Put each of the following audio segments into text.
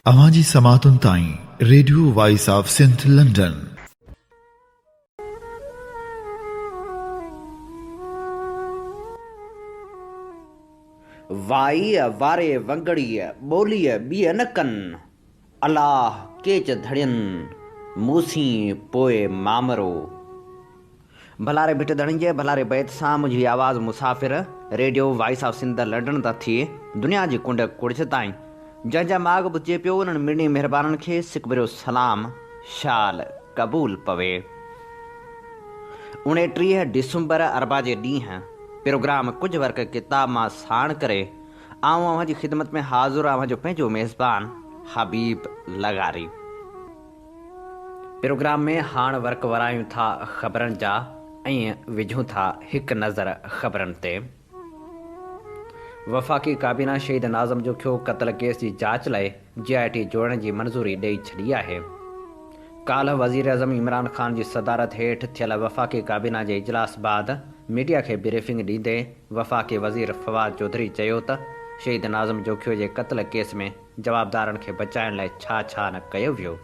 अवाजी समातुन ताई radio voice of Sindh London. वाई वारे वंगड़ी बोली बी न कन अलाह केच धड़ियन मूसी पोए मामरो। भलारे बिट धड़िंजे भलारे बैत सां मुझी आवाज़ मुसाफ़िर radio voice of Sindh London ता थी दुनिया जी कुंड कुड़छ ताईं जंहिंजा माग बुचे पियो उन्हनि मिड़नी महिरबाननि खे सिकबरियो सलाम शाल क़बूल पवे। 29 डिसंबर अरबा जे ॾींहुं प्रोग्राम कुछ वर्क किताब मां साण करे आऊं अव्हां जी ख़िदमत में हाज़ुर अव्हां जो पंहिंजो मेज़बान हबीब लगारी। प्रोग्राम में हाण वर्क वरायूं था ख़बरनि जा ऐं विझूं था हिकु नज़र ख़बरनि ते। वफ़ाक़ी काबीना शहीद नाज़म जो खियो क़त्ल केस जी जांच लाइ GIT जोड़ण जी मंज़ूरी ॾेई छॾी आहे। काल्ह वज़ीर अज़म इमरान ख़ान जी सदारत हेठि थियल वफ़ाक़ी काबीना जे इजलास बाद मीडिया खे ब्रीफिंग ॾींदे वफ़ाक़ी वज़ीर फवाद चौधरी चयो त शहीद नाज़म जोखियो जे क़त्ल केस में जवाबदारनि खे बचाइण लाइ छा छा न कयो वियो।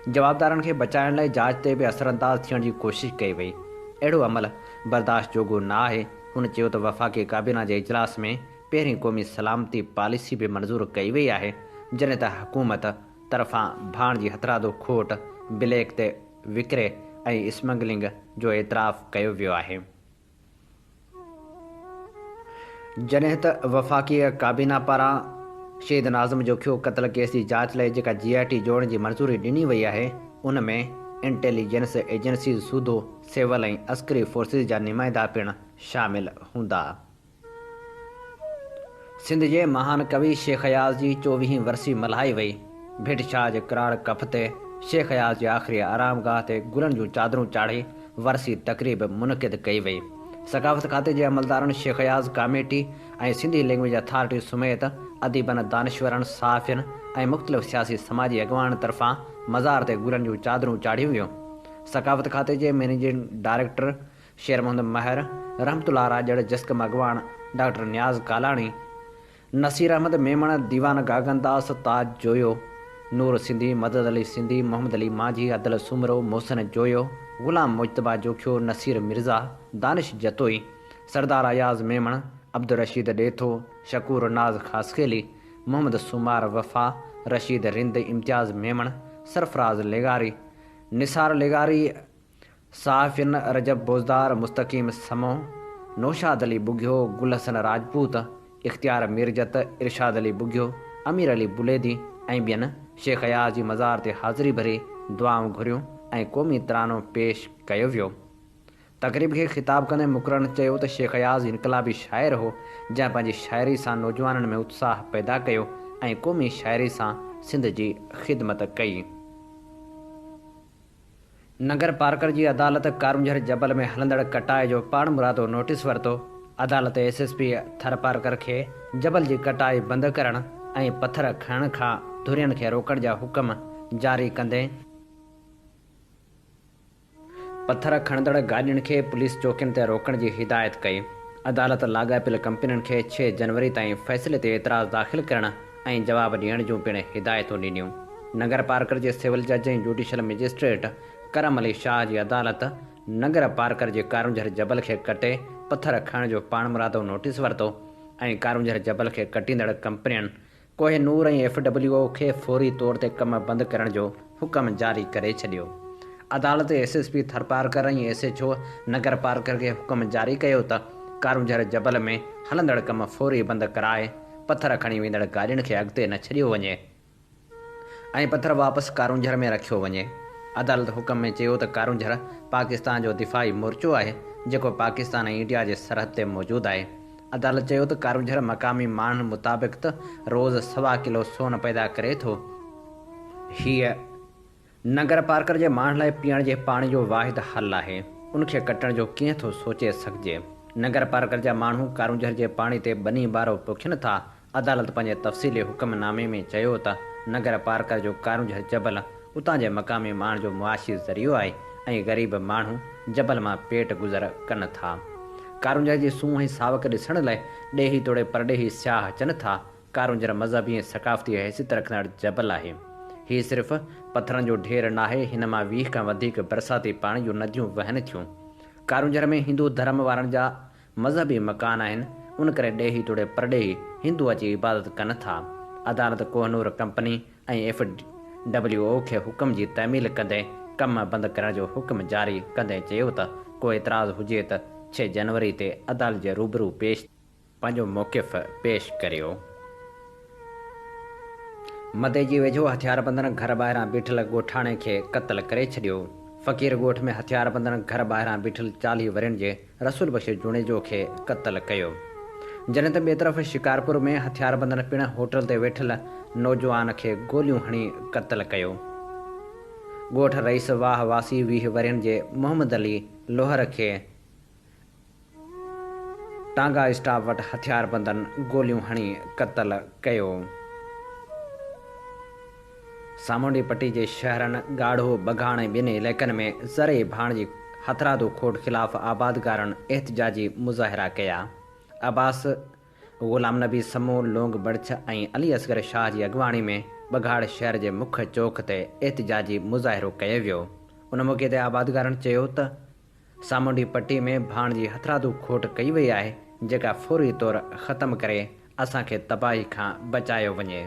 जवाबदारनि खे बचाइण लाइ जांच ते बि असरअंदाज़ थियण जी कोशिशि कई वई। अहिड़ो अमल बर्दाश्त जोॻो न आहे। हुन चयो त वफ़ाक़ी काबीना जे इजलास में पहिरीं क़ौमी सलामती पॉलिसी बि मंज़ूर कई वई आहे, जॾहिं त हुकूमत तरफ़ां भाण जी हथरादो खोट ब्लैक ते विकिरे ऐं स्मगलिंग जो एतिराफ़ कयो वियो आहे। जॾहिं त वफ़ाक़ी काबीना पारां शहीद नाज़म जो खियो क़त्ल केस जी जांच लाइ जेका GIT जोड़ण जी मंज़ूरी ॾिनी वई आहे उन में इंटेलिजेंस एजेंसी सूदो सिविल ऐं अस्करी फोर्सिस जा नुमाइंदा पिणु शामिल हूंदा। सिंध जे महान कवि शेख अयाज़ जी 24वीं वरसी मल्हाई वई। भिट शाह जे कराड़ कफ ते शेख अयाज़ जे आख़िरी आरामगाह ते गुलनि जूं चादरूं चाढ़े वरसी तक़रीब मुनक़िद कई वई। सक़ाफ़त खाते जे अमलदारनि शेख अयाज़ कमेटी ऐं सिंधी लैंग्वेज अथॉरिटी समेत अदीबनि दानिश्वरनि सहाफ़ियुनि ऐं मुख़्तलिफ़ सियासी समाजी अॻवान तरफ़ां मज़ार ते गुलनि जूं चादरूं चाढ़ियूं वियूं। सक़ाफ़त खाते जे मैनेजिंग डायरेक्टर शेर मोहम्मद महर, रहमतुल्लाह राजड़ जस्कम अॻवान डॉक्टर नियाज़ कालाणी, नसीर अहमद मेमण, दीवान गागनदास, ताज जोयो, नूर सिंधी, मदद अली सिंधी, मोहम्मद अली माझी, अदल सुमरो, मोहसिन जोयो, गुलाम मुजतबा जोखियो, नसीर मिर्ज़ा, दानिश जतोई, सरदार अयाज़ मेमण, अब्दुल रशीद ॾेथो, शकूर नाज़ ख़ासखेली, मोहम्मद सुमार वफ़ा, रशीद रिंद, इम्तियाज़ मेमण, सरफराज़ लेगारी, निसार लेगारी, सहाफ़ियन रजब बोज़दार, मुस्तकीम समो, नौशाद अली बुघियो, गुलहसन राजपूत, इख्तियार मीरजत, इरशाद अली बुघियो, अमीर अली बुलेदी ऐं ॿियनि शेख अयाज़ जी मज़ार ते हाज़िरी भरी दुआऊं घुरियूं ऐं क़ौमी तरानो पेश कयो वियो। तक़रीब खे ख़िताब कंदे मुक़ररनि चयो त शेख अयाज़ इनक़लाबी शाइर हो जंहिं पंहिंजी शाइरी सां नौजवाननि में उत्साह पैदा कयो ऐं क़ौमी शाइरी सां सिंध जी ख़िदमत कई। नगर पार्कर जी अदालत कारुंझर जबल में हलंदड़ कटाई जो पाण मुरादो नोटिस वरितो। अदालत SSP थरपारकर खे जबल जी कटाई बंदि करण ऐं पथर खणण खां धुरियनि खे रोकण जा हुकम जारी कंदे पथर खणंदड़ गाॾियुनि खे पुलिस चौकियुनि ते रोकण जी हिदायत कई। अदालत लाॻापियल कंपनियुनि खे 6 जनवरी ताईं फ़ैसिले ते एतिराज़ दाख़िल करण ऐं जवाब ॾियण जूं पिणु हिदायतूं ॾिनियूं। नगर पार्कर जे सिविल जज ऐं जुडिशल मजिस्ट्रेट करम अली शाह जी अदालत नगर पार्कर जे कारुंझर जबल खे कटे पथर खणण जो पाण मुरादो नोटिस वरितो ऐं कारुंझर जबल खे कटींदड़ कंपनियुनि कोहिनूर ऐं FWO खे फौरी तौर ते कम बंदि करण जो हुकम जारी करे छॾियो। अदालत SSP थरपारकर ऐं SHO नगर पार्कर खे हुकम जारी कयो त कारुंझर जबल में हलंदड़ कम फौरी बंदि कराए पथर खणी वेंदड़ गाॾियुनि खे अॻिते न छॾियो वञे ऐं पथर वापसि कारुंझर में रखियो वञे। अदालत हुकम में चयो त कारुंझर पाकिस्तान जो दिफ़ाई मोर्चो आहे जेको पाकिस्तान ऐं इंडिया जे सरहद ते मौजूदु आहे। अदालत चयो त कारुंझर मक़ामी माण्हुनि मुताबिक़ त रोज़ 1.25 किलो सोन पैदा करे थो। हीअ नगर पार्कर जे माण्हुनि लाइ पीअण जे पाणी जो वाहिद हल आहे। उनखे कटण जो कीअं थो सोचे सघिजे। नगर पार्कर जा माण्हू कारुंझर जे पाणी ते बनी बारो पोखिन था। अदालत पंहिंजे तफ़सीली हुकमनामे में चयो त नगर पार्कर जो कारुंझर जबल उतां जे मक़ामी माण्हू जो मुआशी ज़रियो आहे ऐं ग़रीब माण्हू जबल मां पेट गुज़र कनि था। कारुंझर जी सूंहं ऐं सावक ॾिसण लाइ ॾेही तोड़े परॾेही सियाह अचनि था। कारुंजर मज़हबी ऐं सक़ाफ़ती हैसियत रखंदड़ जबल आहे। हीउ सिर्फ़ु पथरनि जो ढेर नाहे, हिन मां 20 खां वधीक बरसाती पाणी जूं नदियूं वहनि थियूं। कारुंजर में हिंदू धर्म वारनि जा मज़हबी मकान आहिनि, उन करे ॾेही तोड़े परॾेही हिंदू अची इबादत कनि था। अदालत कोहनूर कंपनी ऐं FWO खे हुकुम जी तमील कंदे कम बंदि करण जो हुकुम जारी कंदे चयो त को एतिराज़ हुजे त 6 जनवरी ते अदालत जे रूबरू पेश पंहिंजो मौक़िफ़ पेश करियो। मदे जी वेझो हथियारबंदनि घर ॿाहिरां बीठल ॻोठाणे खे क़त्ल करे छॾियो। फ़क़ीर ॻोठ में हथियारबंदनि घर ॿाहिरां बीठल 40 वरियनि जे रसूल बख़्श जुणेजो खे क़त्ल कयो। जॾहिं त ॿिए तरफ़ शिकारपुर में हथियारबंदनि पिणु होटल ते वेठल नौजवान खे गोलियूं हणी क़त्ल कयो। ॻोठ रईस वाह वासी 20 वरियनि जे मोहम्मद अली लोहर खे टांगा स्टाफ वटि हथियारबंदनि गोलियूं हणी क़त्ल कयो। सामूंडी पट्टी जे शहरनि ॻाढ़ो बघाण ऐं ॿिनि इलाइक़नि में ज़रे भाण जी हथरादो खोट ख़िलाफ़ आबादकारनि एहतिजाजी मुज़ाहिरा कया। अब्बास ग़ुलाम नबी समूह लोंग बड़छ ऐं अली असगर शाह जी अॻवाणी में बघाड़ शहर जे मुख्य चौक ते एहतिजाजी मुज़ाहिरो कयो वियो। उन मौक़े ते आबादकारनि चयो त सामूंडी पट्टी में भाण जी हथरादो खोट कई वई आहे, जेका फौरी तौरु ख़तमु करे असांखे तबाही खां बचायो वञे।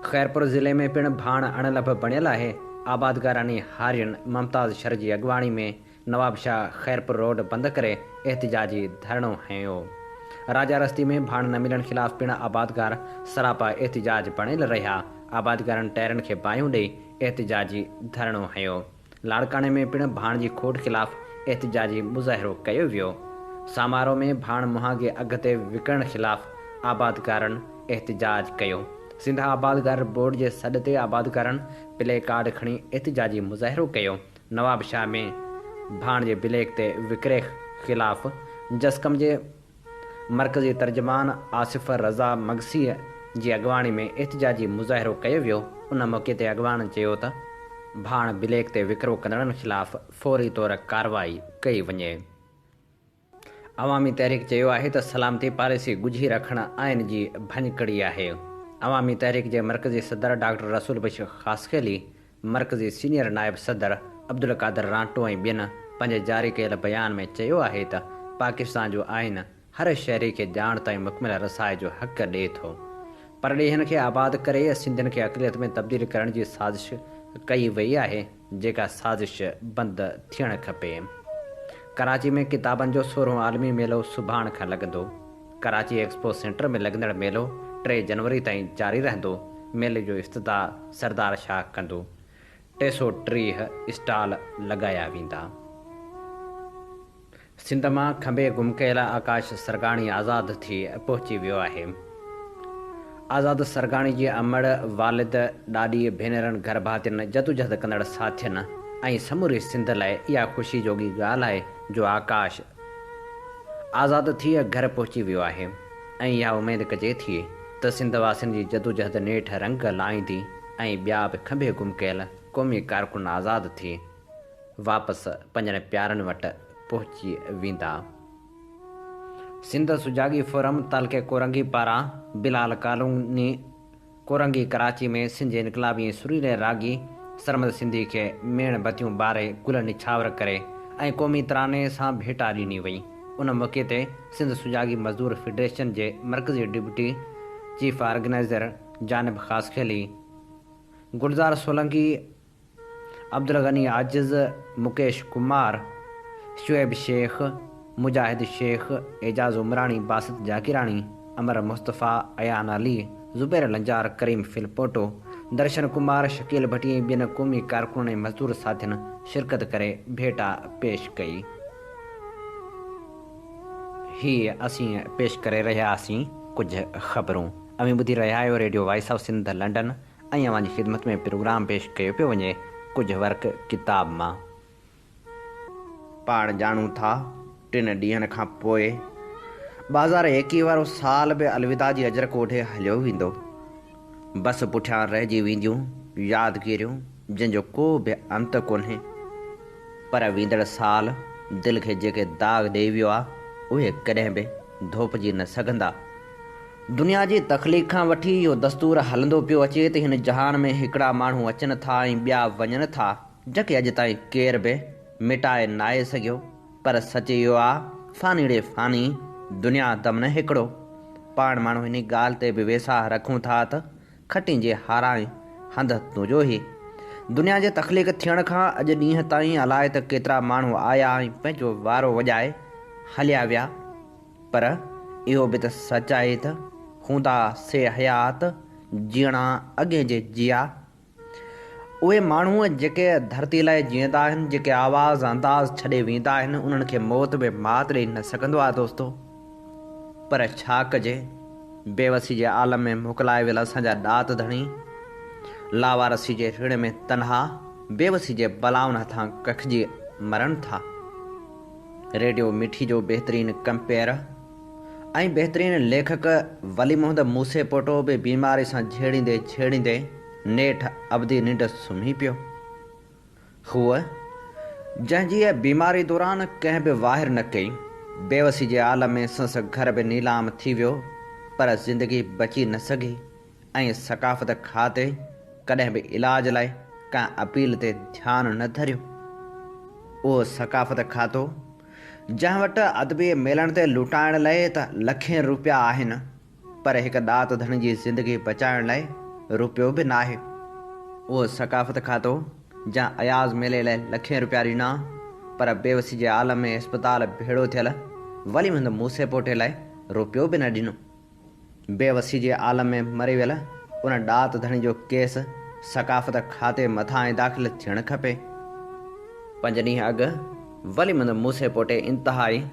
ख़ैरपुर ज़िले में पिणु भाण अणलभ बणियल आहे। आबादकारनि हारियुनि मुमताज़ शर जी अॻवाणी में नवाब शाह ख़ैरपुर रोड बंदि करे एहतिजाजी धरणो हयो। राजा रस्ती में भाण न मिलण ख़िलाफ़ पिणु आबादकार सरापा एहतिजाज बणियल रहिया। आबादकारनि टायरनि खे बाहियूं ॾेई एहतिजाजी धरणो हयो। लाड़काणे में पिणु भाण जी खोट ख़िलाफ़ एहतिजाजी मुज़ाहिरो कयो वियो। समारोह में भाण मुहांगे अॻिते विकिणण ख़िलाफ़ आबादकारनि एहतिजाज कयो। सिंध आबादकार बोर्ड जे सॾ ते आबादकारनि प्ले कार्ड खणी एहतिजाजी मुज़ाहिरो कयो। नवाब शाह में भाण जे ब्लैक ते विकिरे ख़िलाफ़ जस्कम जे मरकज़ी तर्जमान आसिफ़ रज़ा मगसीअ जी अॻवाणी में एहतिजाजी मुज़ाहिरो कयो वियो। उन मौक़े ते अॻवान चयो त भाण ब्लैक ते विकिरो कंदड़नि ख़िलाफ़ फौरी तौरु कार्रवाई कई वञे। अवामी तहरीक चयो आहे त सलामती पॉलिसी ॻुझी रखणु आइन जी भञकड़ी आहे। अवामी तहरीक जे मरकज़ी सदर डॉक्टर रसूल बख़्श ख़ासखेली, मरकज़ी सीनियर नायब सदर अब्दुल कादर रांटो ऐं ॿियनि पंहिंजे जारी कयल बयान में चयो आहे त पाकिस्तान जो आइन हर शहरी खे ॼाण ताईं मुकमिल रसाए जो हक़ ॾिए थो। परॾेहियुनि खे आबाद करे सिंधियुनि खे अक़लियत में तब्दील करण जी साज़िश कई वई आहे, जेका साज़िश बंदि थियणु खपे। कराची में किताबनि जो 16हों आलमी मेलो सुभाणे खां लॻंदो। कराची एक्सपो सेंटर में लॻंदड़ मेलो 3 जनवरी ताईं जारी रहंदो। मेले जो इफ़्तिताह सरदार शाह कंदो। 330 स्टॉल लॻाया वेंदा। सिंध मां खंबे गुम कयल आकाश सरगाणी आज़ादु थी पहुची वियो आहे। आज़ाद सरगाणी जी अमड़ वालिद ॾाॾी भेनरनि घर भातियुनि जदोजहद कंदड़ साथियुनि ऐं समूरी सिंध लाइ इहा ख़ुशी जोगी ॻाल्हि आहे जो आकाश आज़ादु थी घर पहुची वियो आहे ऐं इहा उमेदु कजे थी त सिंध वासियुनि जी जदोजहद नेठि रंग लाहींदी ऐं ॿिया बि खंबे गुम कयल क़ौमी कारकुन आज़ादु थी वापसि पंहिंजनि प्यारनि वटि पहुची वेंदा। सिंध सुजागी फोरम तालके कोरंगी पारां बिलाल कॉलोनी कोरंगी कराची में सिंध इनकलाबी सुरीले रागी सरमद सिंधी खे मेण बतियूं ॿारे गुल निछावर करे ऐं क़ौमी तराने सां भेटा ॾिनी वई। उन मौक़े ते सिंध सुजागी मज़दूर फेडरेशन जे मरकज़ी डिप्टी चीफ ऑर्गेनाइज़र जानिब ख़ासखेली, गुलज़ार सोलंकी, अब्दुल गनी आजिज़, मुकेश कुमार, शुएब शेख, मुजाहिद शेख, एजाज़ उमरानी, बासित जाकिरानी, अमर मुस्तफ़ा, अयान अली, ज़ुबैर लंजार, करीम फिलपोटो, दर्शन कुमार, शकील भट्टी ऐं ॿियनि क़ौमी कारकुन ऐं मज़दूर साथियुनि शिरकत करे भेटा पेश कई। हीअ असीं पेश करे रहियासीं कुझु ख़बरूं। अमीं ॿुधी रहिया आहियो radio voice of Sindh London ऐं अव्हांजी ख़िदमत में प्रोग्राम पेश कयो पियो वञे कुझु वर्क किताब मां। पाण ॼाणूं था 3 ॾींहंनि खां पोइ 2021 वारो साल बि अलविदा जी अजर कोठे हलियो वेंदो। बस पुठियां रहिजी वेंदियूं यादगिरियूं जंहिंजो को बि अंत कोन्हे, पर वेंदड़ साल दिलि खे जेके दाग़ ॾेई वियो आहे उहे कॾहिं बि धोपिजी न सघंदा। दुनिया जी तख़लीक़ खां वठी इहो दस्तूर हलंदो पियो अचे त हिन जहान में हिकिड़ा माण्हू अचनि था ऐं ॿिया वञनि था, जंहिंखे अॼु ताईं केर बि मिटाए नाहे सघियो। पर सच इहो आहे, फ़ानी ॾे फ़ानी, दुनिया दम न हिकिड़ो। पाण माण्हू हिन ॻाल्हि ते बि वेसा रखूं था त खटी जे हाराए हंधि तुंहिंजो ई। दुनिया जे तख़लीक़ थियण खां अॼु ॾींहं ताईं अलाए त केतिरा माण्हू आया ऐं पंहिंजो वारो वॼाए हलिया विया, पर इहो बि त सच आहे त हूंदा से हयात जीअणा अॻे जे जिया। उहे माण्हू जेके धरती लाइ जीअंदा आहिनि, जेके आवाज़ अंदाज़ छॾे वेंदा आहिनि, उन्हनि खे मौत बि मात ॾेई न सघंदो आहे दोस्तो। पर छा कजे, बेवसी जे आलम में मोकिलाए वियल असांजा ॾात धणी लावारसी जे ऋण में तनहा बेवसी जे बलाउनि हथां कखिजी मरनि था। रेडियो मिठी जो बहितरीन कंपेयर ऐं बहितरीन लेखक वली मोहम्मद मूसे पोटो बि बीमारी सां छेड़ींदे नेठि अबदी निंड सुम्ही पियो। हूअ जंहिंजी बीमारी दौरान कंहिं बि वाहिर न कई, बेवसी जे आलम में संस घर बि नीलाम थी वियो, पर ज़िंदगी बची न सघी ऐं सकाफ़त खाते कॾहिं बि इलाज लाइ कंहिं अपील ते ध्यानु न धरियो। उहो सकाफ़त खातो जंहिं वटि अदबी मेलण ते लुटाइण लाइ त लखें रुपया आहिनि, पर हिकु ॾात धणी जी ज़िंदगी बचाइण लाइ रुपयो बि न आहे। उहो सकाफ़त खातो जंहिं अयाज़ मेले लाइ लखें रुपया ॾिना, पर बेवसी जे आलम में अस्पताल भेड़ो थियल वली मोहम्मद मूसे पोटे लाइ रुपयो बि न ॾिनो। बेवसी जे आलम में मरी वियल उन ॾात धणी जो केस सकाफ़त खाते मथां दाख़िल थियणु खपे। 5 ॾींहं अॻु वली मोहम्मद मूसे पोटे इंतिहाई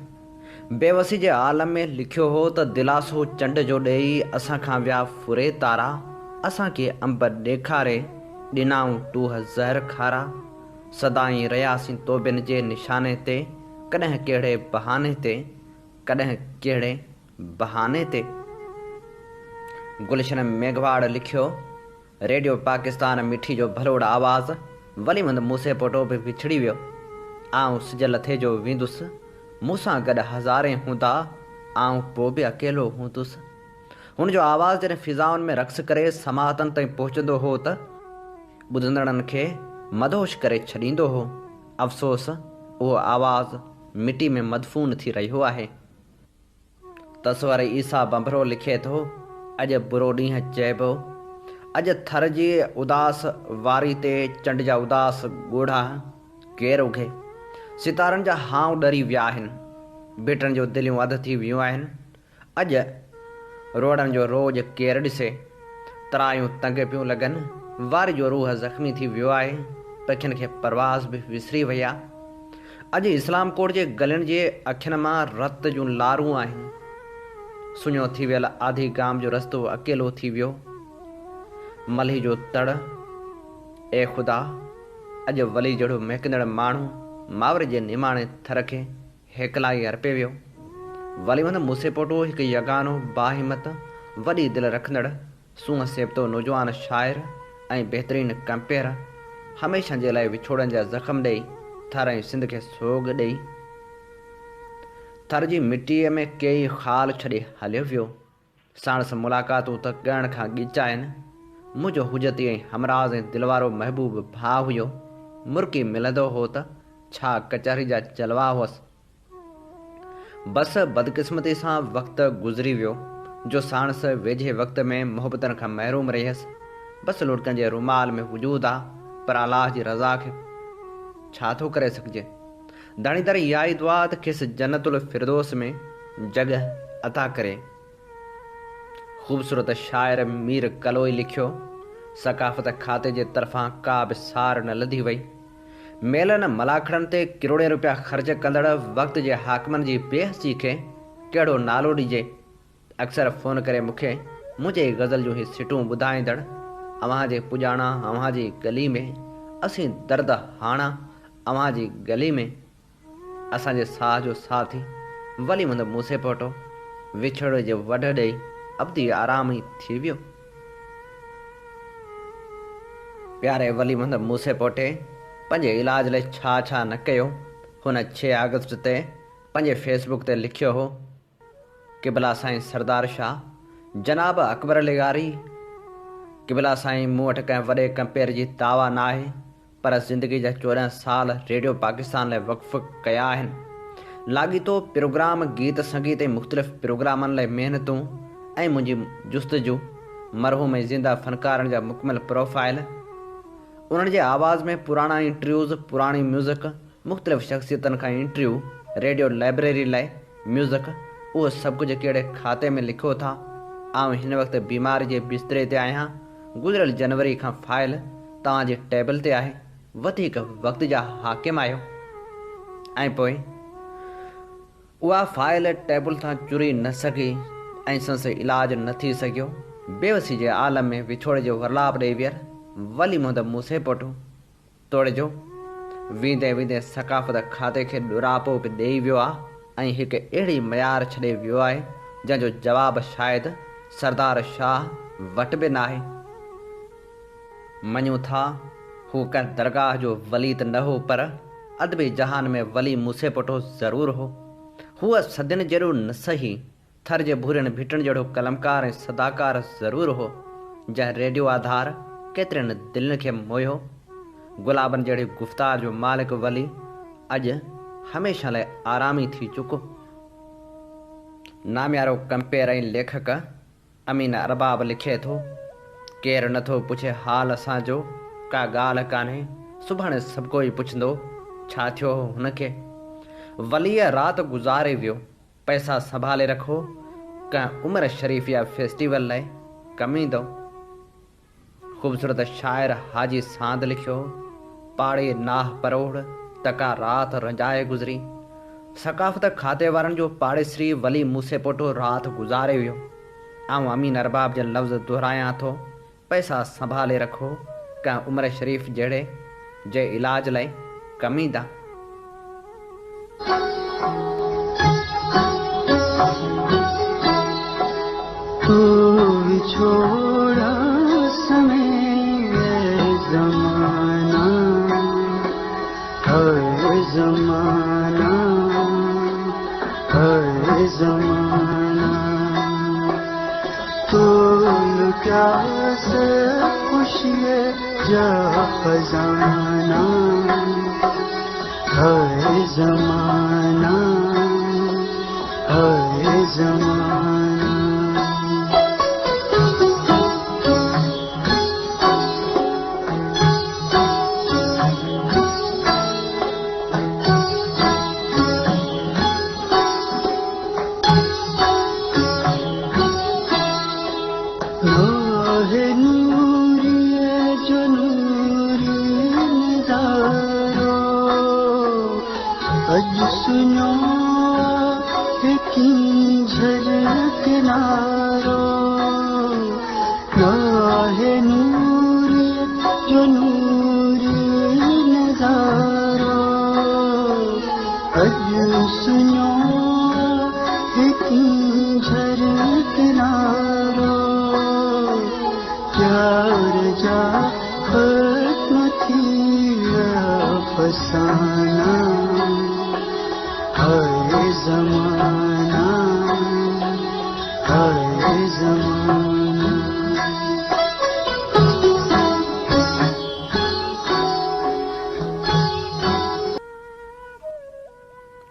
बेवसी जे आलम में लिखियो हो त दिलासो चंड जो ॾेई असां खां विया फुरे तारा, असांखे अंब ॾेखारे ॾिनाऊं टूह ज़हर खारा, सदाईं रहियासीं तोबिन जे निशाने ते, कॾहिं कहिड़े बहाने ते, कॾहिं कहिड़े बहाने ते। गुलशन मेघवाड़ लिखियो, रेडियो पाकिस्तान मिठी जो भलोड़ आवाज़ वली मोहम्मद मूसे पोटो बि विछड़ी वियो। आउं सिज लथे जो वेंदुसि, मूंसां गॾु हज़ारे हूंदा, आउं पोइ बि अकेलो हूंदुसि। हुनजो आवाज़ जॾहिं फिज़ाउनि में रक़्स करे समातनि ताईं पहुचंदो हो त ॿुधंदड़नि खे मदहोश करे छॾींदो हो। अफ़सोस, उहो आवाज़ मिटी में मदफ़ून थी रहियो आहे। तस्वर ईसा बंभरो लिखे थो, अॼु बुरो ॾींहुं चइबो, अॼु थर जी उदास वारी ते चंड जा उदास ॻोढ़ा केरु उघे। सितारनि जा हाव ॾरी विया आहिनि, बिटनि जो दिलियूं अधु थी वियूं आहिनि। अॼु रोडनि जो रोज़ केरु ॾिसे, तरायूं तंग पियूं लॻनि, वारी जो रूह ज़ख़्मी थी वियो आहे, पखियुनि खे परवाज़ बि विसरी वई आहे। अॼु इस्लाम कोट जे गलियुनि जे अखियुनि मां रत जूं लारूं आहिनि। सुञो थी वियल आधी गाम जो रस्तो अकेलो थी वियो। मल्ही जो तड़, ए ख़ुदा, अॼु वली जहिड़ो महकंदड़ माण्हू मावर जे निमाणे थर खे हेकलाई अर्पे वियो। वली मोहम्मद मूसे पोटो हिकु यगानो बाहिमत वॾी दिलि रखंदड़ सूंहं सेबतो नौजवान शाइर ऐं बहितरीन कंपेयर, हमेशह जे लाइ विछोड़नि जा ज़ख़्म ॾेई थर ऐं सिंध खे सोग ॾेई थर जी मिटीअ में कई ख़ाल छॾे हलियो वियो। साणस मुलाक़ातूं त ॻण खां ॻिच आहिनि। मुंहिंजो हुजती ऐं हमराज़ ऐं दिलवारो महबूब भाउ हुयो। मुर्की मिलंदो हो त छा कचहरी जा जलवा हुअसि। बसि बदकिस्मती सां वक़्तु गुज़री वियो जो साणस वेझे वक़्त में मोहबतनि खां महरूम रहियसि। बसि लुड़कनि जे रुमाल में वजूद आहे, पर अलाह जी रज़ा खे छा थो करे सघिजे। दाणी दर इहा ई दुआ त खेसि जन्नतुल फिरदोस में जॻह अता करे। ख़ूबसूरत शाइर मीर कलोई लिखियो, सकाफ़त खाते जे तरफ़ां का बि सार न लधी वई। मेलनि मलाखड़नि ते किरोड़े रुपया ख़र्च कंदड़ वक़्त जे हाकिमनि जी बेहसी खे कहिड़ो नालो ॾिजे। अक्सर फ़ोन करे मूंखे मुंहिंजे गज़ल जूं ही सिटूं ॿुधाईंदड़, अव्हांजे पुॼाणा अव्हांजी गली में, असीं दर्द हाणा अव्हांजी गली में। असांजे साह जो साथी वली मोहम्मद मूसे पोटो विछड़ जे वढ ॾेई अब्दी आराम ई थी वियो। प्यारे वली मोहम्मद मूसे पोटे पंहिंजे इलाज लाइ छा छा न कयो, हुन 6 अगस्त ते पंहिंजे फेसबुक ते लिखियो हो कि भला साईं सरदार शाह जनाब अकबर लेगारी किबला साईं, मूं वटि कंहिं वॾे कंपेयर जी दावा न आहे, पर ज़िंदगी जा 14 साल रेडियो पाकिस्तान लाइ वक़्फ़ कया आहिनि। लाॻीतो प्रोग्राम, गीत संगीत ऐं मुख़्तलिफ़ प्रोग्रामनि लाइ महिनतूं ऐं मुंहिंजी जुस्तजू, मरहूम ऐं ज़िंदा फ़नकारनि जा मुकमल प्रोफाइल, उन्हनि जे आवाज़ में पुराणा इंटरव्यूज़, पुराणी म्यूज़िक, मुख़्तलिफ़ शख़्सियतनि खां इंटरव्यू, रेडियो लाइब्रेरी लाइ म्यूज़िक, उहो सभु कुझु कहिड़े खाते में लिखियो था। आउं हिन वक़्तु बीमारी जे बिस्तरे ते आहियां। गुज़िरियल जनवरी खां फाइल तव्हांजे टेबल ते आहे। वधीक वक़्त जा हाकिम आहियो। ऐं पोइ उहा फाइल टेबल तां चुरी न सघी ऐं संसि इलाज न थी सघियो। बेवसी जे आलम में विछोड़े जो वरलाप ॾेई वियर वली मुहम्मद मूसे पोटो तोड़े जो वींदे वींदे सकाफ़त खाते खे ॾुरापो बि ॾेई वियो आहे ऐं हिकु अहिड़ी मयार छॾे वियो आहे जंहिंजो जवाबु शायदि सरदार शाह वटि बि न आहे। मञूं था हू कंहिं दरगाह जो वली त न हो, पर अदबी जहान में वली मूसे पोटो ज़रूरु हो। हूअ सदियुनि जहिड़ो न सही, थर जे भूरियुनि भिटनि जहिड़ो कलमकार ऐं सदाकार ज़रूरु हो, जंहिं रेडियो आधार केतिरनि दिलनि खे मोहियो। गुलाबनि जहिड़ी गुफ़्तार जो मालिक वली अॼु हमेशह लाइ आरामी थी चुको। नाम्यारो कंपेयर ऐं लेखक अमीन अरबाब लिखे थो, केरु नथो पुछे हाल असांजो, का ॻाल्हि कान्हे, सुभाणे सभु कोई पुछंदो छा थियो हो हुनखे। वलीअ राति गुज़ारे वियो, पैसा संभाले रखो, कंहिं उमिरि शरीफ़ या फेस्टिवल लाइ कमु ईंदो। ख़ूबसूरत शाइर हाजी सांद लिखियो, पाड़े नाह परोड़ तका राति रंजाए गुज़री। सकाफ़त खाते वारनि जो पाड़ेसरी वली मूसे पोटो राति गुज़ारे वियो। आउं अमीन अरबाब जा लफ़्ज़ दुहिरायां थो, पैसा संभाले रखो, कंहिं उमिरि शरीफ़ जहिड़े जे इलाज लाइ कमु ईंदा। छोड़ा समय ज़माना, हर ज़माना, हर ज़माना, तो क्या से खुशी जा खजाना, हर ज़माना, हर ज़माना। सुनो की झलक नारो, राहे नूर जो नूर नजारो, अज सुनो की झलक नारो, प्यार जा खत्म थी फसाना, हर ज़माना, हर ज़माना।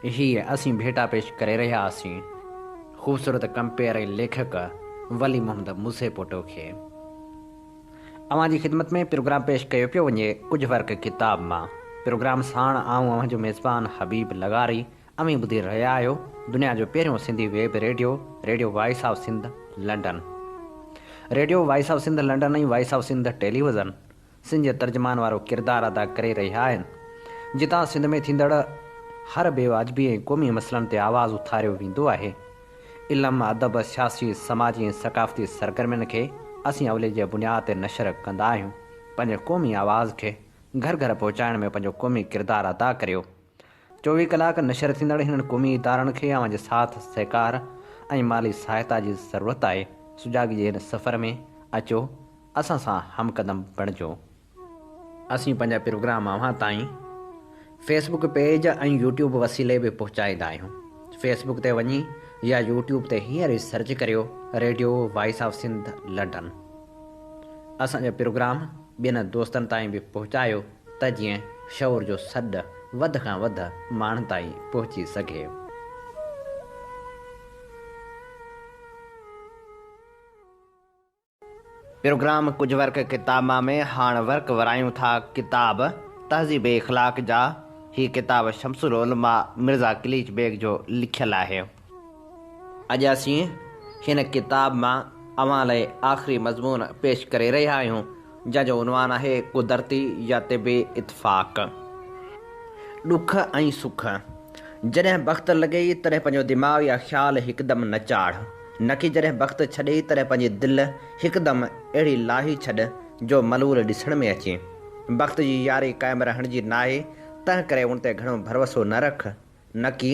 हीअ असीं भेटा पेश करे रहिया हुआसीं ख़ूबसूरत कंपेयर ऐं लेखक वली मुहम्मद मूसे पोटो खे। अव्हां जी ख़िदमत में प्रोग्राम पेश कयो पियो वञे कुझु फ़र्क़ु किताब मां। प्रोग्राम साण आऊं अव्हां जो मेज़बान हबीब लगारी। अमी ॿुधी रहिया आहियो दुनिया जो पहिरियों Sindhi web radio, radio voice of Sindh London. Radio voice of Sindh London ऐं voice of Sindh television Sindh जे तर्जुमान वारो किरदारु अदा करे रहिया आहिनि, जितां सिंध में थींदड़ हर बेवाजिबी ऐं क़ौमी मसइलनि ते आवाज़ु उथारियो वेंदो आहे। इल्मु, अदब, सियासी, समाजी ऐं सक़ाफ़ती सरगर्मियुनि खे असीं अवले जे बुनियाद ते नशर कंदा आहियूं। पंहिंजे क़ौमी आवाज़ खे घर घर पहुचाइण में पंहिंजो क़ौमी किरदारु अदा करियो। 24 कलाक नशर थींदड़ हिननि क़ौमी इदारनि खे अव्हां जे साथ सहकार ऐं माली सहायता जी ज़रूरत आहे। सुजाॻी जे हिन सफ़र में अचो, असां सां हमक़दम बणिजो। असीं पंहिंजा प्रोग्राम अव्हां ताईं फेसबुक पेज ऐं यूट्यूब वसीले बि पहुचाईंदा आहियूं। फेसबुक ते वञी या यूट्यूब ते हींअर ई सर्च करियो radio voice of Sindh London. असांजो प्रोग्राम ॿियनि दोस्तनि ताईं बि पहुचायो त जीअं शौर जो सॾु वधि खां वधि माण्हुनि ताईं पहुची सघे। प्रोग्राम कुछ वर्क किताबा में हाण वर्क वरायूं था किताब तहज़ीब इख़लाक़ जा। ही किताब शमसुल उलमा मिर्ज़ा किलीच बेग जो लिखियल आहे। अॼु असीं हिन किताब मां अवां लाइ आख़िरी मज़मून पेश करे रहिया आहियूं जंहिंजो उनवान आहे कुदरती या तिबी इतफ़ाक़। ॾुख ऐं सुख जॾहिं वक़्तु लॻे तॾहिं पंहिंजो दिमाग़ या ख़्यालु हिकदमि न चाढ़, न कि जॾहिं वक़्तु छॾे तॾहिं पंहिंजी दिलि हिकदमि अहिड़ी लाही छॾ जो मलूल ॾिसण में अचे। वक़्त जी यारी क़ाइमु रहण जी न आहे, तंहिं करे उन ते घणो भरोसो न रख, न कि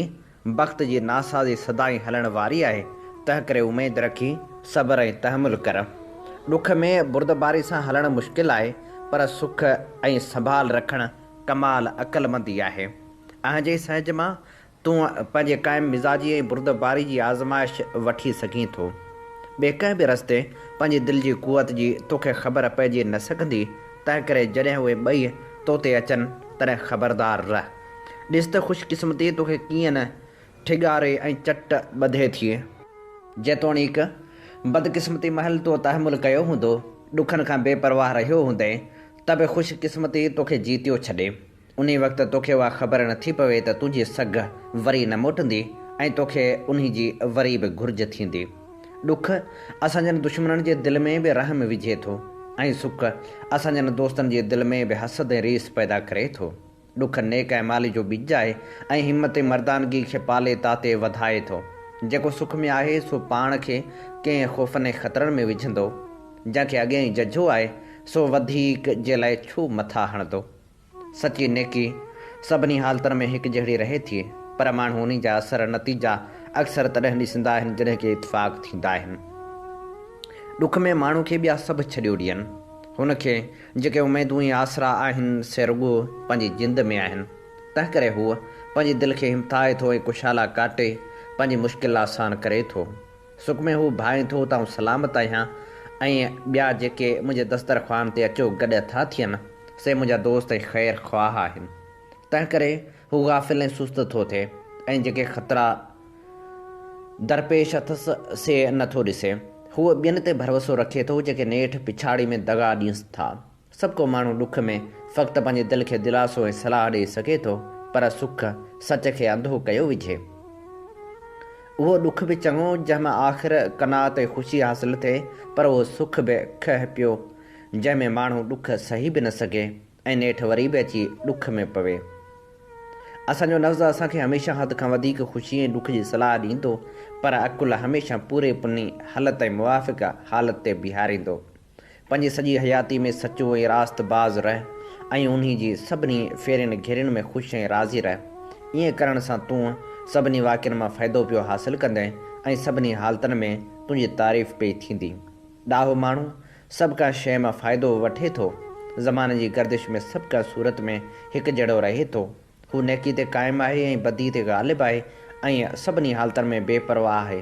वक़्त जी नासाज़ी सदाईं हलण वारी आहे, तंहिं करे उमेदु रखी सब्र ऐं तहमुल कर। ॾुख में बुरदबारी सां हलणु मुश्किल आहे, पर सुख ऐं संभाल रखणु कमाल अक़लमंदी आहे। अहिंजे सहज मां तूं पंहिंजे क़ाइमु मिज़ाजी ऐं बुरदबारी जी आज़माइश वठी सघीं थो। ॿिए कंहिं बि रस्ते पंहिंजी दिलि जी क़ुवत जी तोखे ख़बर पइजी न सघंदी, तंहिं करे जॾहिं उहे ॿई तो ते अचनि तॾहिं ख़बरदार रह। ॾिस त ख़ुशकिस्मती तोखे कीअं न ठिगारे ऐं चट ॿधे थी। जेतोणीकि बदकिस्मती महल तो तहमुल कयो हूंदो, ॾुखनि खां बेपरवाह रहियो हूंदे, त बि ख़ुशकिस्मती तोखे जीतियो छॾे। उन वक़्तु तोखे उहा ख़बर नथी पवे त तुंहिंजी सघ वरी न मोटंदी ऐं तोखे उन जी वरी बि घुर्ज थींदी। ॾुख असांजनि दुश्मननि जे दिलि में बि रहम विझे थो ऐं सुख असांजनि दोस्तनि जे दिलि में बि हसद ऐं रीस पैदा करे थो। ॾुख नेक ऐं माली जो बीज आहे ऐं हिमत ऐं मर्दानगी खे पाले ताते वधाए थो। जेको सुख में आहे सो पाण खे कंहिं ख़ौफ़नि ऐं ख़तरनि में विझंदो, जंहिंखे अॻियां ई जझो आहे सो वधीक जे लाइ छू मथां हणंदो। सची नेकी सभिनी हालतुनि में हिकु जहिड़ी रहे थी, पर माण्हू उन जा असर नतीजा अक्सर तॾहिं ॾिसंदा आहिनि जॾहिं के इतफ़ाक़ थींदा आहिनि। ॾुख में माण्हू खे ॿिया सभु छॾियो ॾियनि, हुनखे जेके उमेदूं ऐं आसरा आहिनि से रुॻो पंहिंजी जिंद में आहिनि। तंहिं करे हूअ पंहिंजी दिलि खे हिमथाए थो ऐं कुशाला काटे पंहिंजी मुश्किल आसान करे थो। सुख में हू भाए थो त आउं सलामत आहियां ऐं ॿिया जेके मुंहिंजे दस्तरख़्वान ते अचो गॾु था थियनि से मुंहिंजा दोस्त ऐं ख़ैर ख़्वाह आहिनि। तंहिं करे हू गाफ़िल ऐं सुस्त थो थिए ऐं जेके ख़तरा दरपेश अथसि से नथो ॾिसे। हूअ ॿियनि ते भरोसो रखे थो जेके नेठि पिछाड़ी में दगा ॾियनि था। सभु को माण्हू ॾुख में फ़क़्तु पंहिंजे दिलि खे दिलासो ऐं सलाह ॾेई सघे थो, पर सुख सच खे अंधो कयो विझे। उहो ॾुख बि चङो जंहिंमां आख़िर कनात ऐं ख़ुशी हासिलु थिए, पर उहो सुख बि खह पियो जंहिंमें माण्हू ॾुख सही बि न सघे ऐं नेठि वरी बि अची ॾुख में पवे। असांजो नफ़्ज़ असांखे हमेशह हद खां वधीक ख़ुशी ऐं ॾुख जी सलाह ॾींदो, पर अकुल हमेशह पूरे पुनी हालत ऐं मुवाफ़िक़ हालत ते बीहारींदो। पंहिंजी सॼी हयाती में सचो ऐं रास्तबाज़ रह ऐं उन जी सभिनी फेरनि घेरनि में ख़ुशि ऐं राज़ी रह। ईअं करण सां तूं सभिनी वाक़िअनि मां फ़ाइदो पियो हासिलु कंदे ऐं सभिनी हालतुनि में तुंहिंजी तारीफ़ पई थींदी। ॾाहो माण्हू सभु का शइ मां फ़ाइदो वठे थो, ज़माने जी गर्दिश में सभु का सूरत में हिकु जहिड़ो रहे थो। हू नेकी ते क़ाइमु आहे ऐं बदी ते ग़ालिब आहे ऐं सभिनी हालतुनि में बेपरवाह आहे।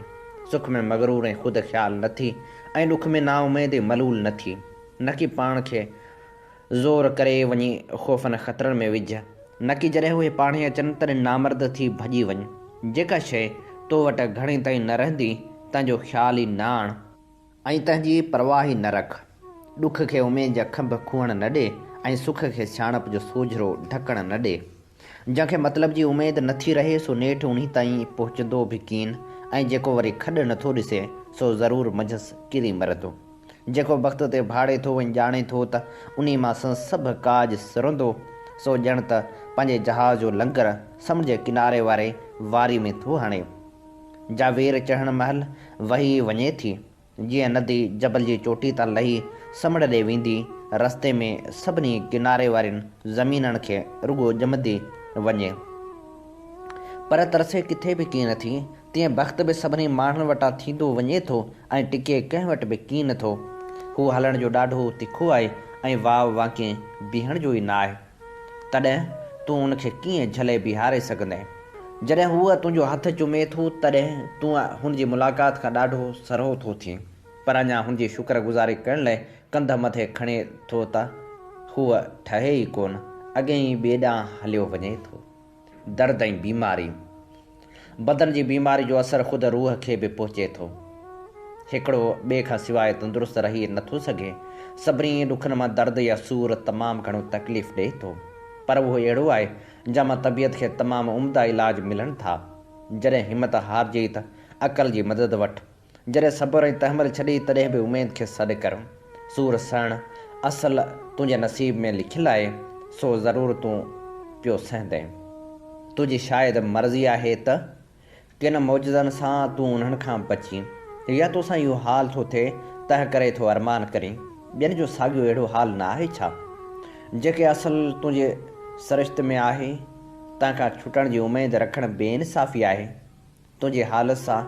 सुख में मगरूर ऐं ख़ुदि ख़्यालु न थी ऐं ॾुख में नाउमेद ऐं मलूल न थी, न कि पाण खे ज़ोर करे वञी ख़ौफ़नि ख़तरनि में विझ, न कि जॾहिं उहे पाणे अचनि तॾहिं नामर्द थी भॼी वञ। जेका शइ तो वटि घणी ताईं न रहंदी तंहिंजो ख़्यालु ई न आण ऐं तंहिंजी परवाह ई न रख। ॾुख खे उमेद जा खंभ खूहण न ॾे ऐं सुख खे सियाणप जो सोझरो ढकण न ॾे। जंहिंखे मतिलब जी उमेद नथी रहे सो नेठि उन्ही ताईं पहुचंदो बि कीन, ऐं जेको वरी खॾु नथो ॾिसे सो ज़रूरु मंझसि किरी मरंदो। जेको वक़्त ते भाड़े थो ऐं ॼाणे थो त उन मां सभु काज सिरंदो, सो ॼण त पंहिंजे जहाज़ जो लंगर समुंड जे किनारे वारे वारी में थो हणे। जावेर चढ़ण महिल वही वञे थी, जीअं नदी जबल जी चोटी तां लही समुंड ॾे वेंदी, रस्ते में सभिनी किनारे वारनि ज़मीननि खे रुॻो ॼमंदी वञे। पर तरसे किथे बि कीअं नथी, तीअं वक़्तु बि सभिनी माण्हुनि वटां थींदो वञे थो ऐं टिके कंहिं वटि बि कीअं नथो। हू हलण जो ॾाढो तिखो आहे ऐं वाव वाके बीहण जो ई न आहे। तॾहिं तूं उनखे कीअं झले बीहारे सघंदे। जॾहिं हूअ तुंहिंजो हथु चुमे थो तॾहिं तूं हुनजी मुलाक़ात खां ॾाढो सरो थो थिए, पर अञा हुनजी शुक्रगुज़ारी करण लाइ कंध मथे खणे थो त हूअ ठहे ई कोन, अॻे ई ॿिए ॾांहुं हलियो वञे थो। दर्द ऐं बीमारी। बदन जी बीमारी जो असरु ख़ुदि रूह खे बि पहुचे थो। हिकिड़ो ॿिए खां सवाइ तंदुरुस्त रही नथो सघे। सभिनी ॾुखनि मां दर्द या सूर तमामु घणो तकलीफ़ ॾिए थो, पर उहो अहिड़ो आहे जंहिंमां तबियत खे तमामु उम्दा इलाज मिलनि था। जॾहिं हिमत हारजे त अक़ल जी मदद वठि, जॾहिं सब्र ऐं तहमल छॾी तॾहिं बि उमेद खे सॾु कर। सूर सहणु असलु तुंहिंजे नसीब में लिखियलु आहे, सो ज़रूरु तूं पियो सहंदे। तुंहिंजी शायदि मर्ज़ी आहे त किन मौजज़नि सां तूं उन्हनि खां बची, या तोसां इहो हाल थो थिए तंहिं करे थो अरमान करीं ॿियनि जो साॻियो अहिड़ो हाल न आहे छा? जेके असलु तुंहिंजे सरिश्त में आहे तंहिंखां छुटण जी उमेद रखणु बेइंसाफ़ी आहे। तुंहिंजे हालत सां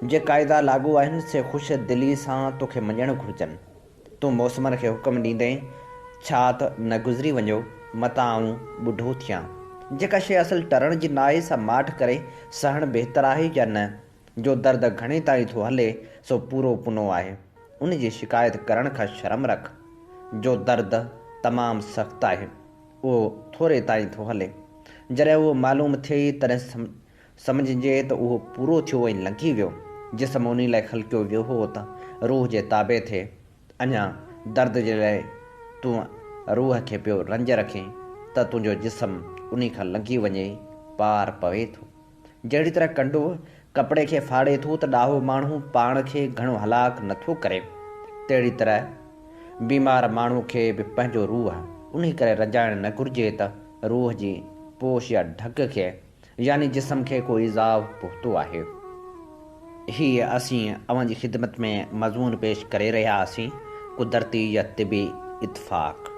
जे क़ाइदा लागू आहिनि से ख़ुशि दिली सां तोखे मञणु घुरिजनि। तूं मौसमनि खे हुकुम ॾींदे छा त न गुज़री वञो मतां आऊं ॿुढो थियां। जेका शइ असलु टरण जी नाहे सां माठ करे सहणु बहितरु आहे या न? जो दर्द घणे ताईं थो हले सो पूरो पुनो आहे, उन जी शिकायत करण खां शर्म रख। जो दर्द तमामु सख़्तु आहे उहो थोरे ताईं थो हले, जॾहिं उहो मालूम थिए तॾहिं सम्झिजे त उहो पूरो थियो ऐं लंघी वियो। जिस्म उन लाइ ख़लकियो वियो हो त रूह जे ताबे थिए। अञा दर्द जे लाइ तूं रूह खे पियो रंज रखें त तुंहिंजो जिस्म उन खां लंघी वञे पार पवे थो। जहिड़ी तरह कंडो कपिड़े खे फाड़े थो त ॾाहो माण्हू पाण खे घणो हलाक नथो करे, तहिड़ी तरह बीमार माण्हू खे बि पंहिंजो रूह उन करे रंजाइणु न घुरिजे त रूह जी पोश या ढक खे यानी जिस्म खे को इज़ाव पहुतो आहे। हीअ असीं अव्हां जी ख़िदमत में मज़मून पेश करे रहिया हुआसीं, कुदरती या तिबी इतफ़ाक़।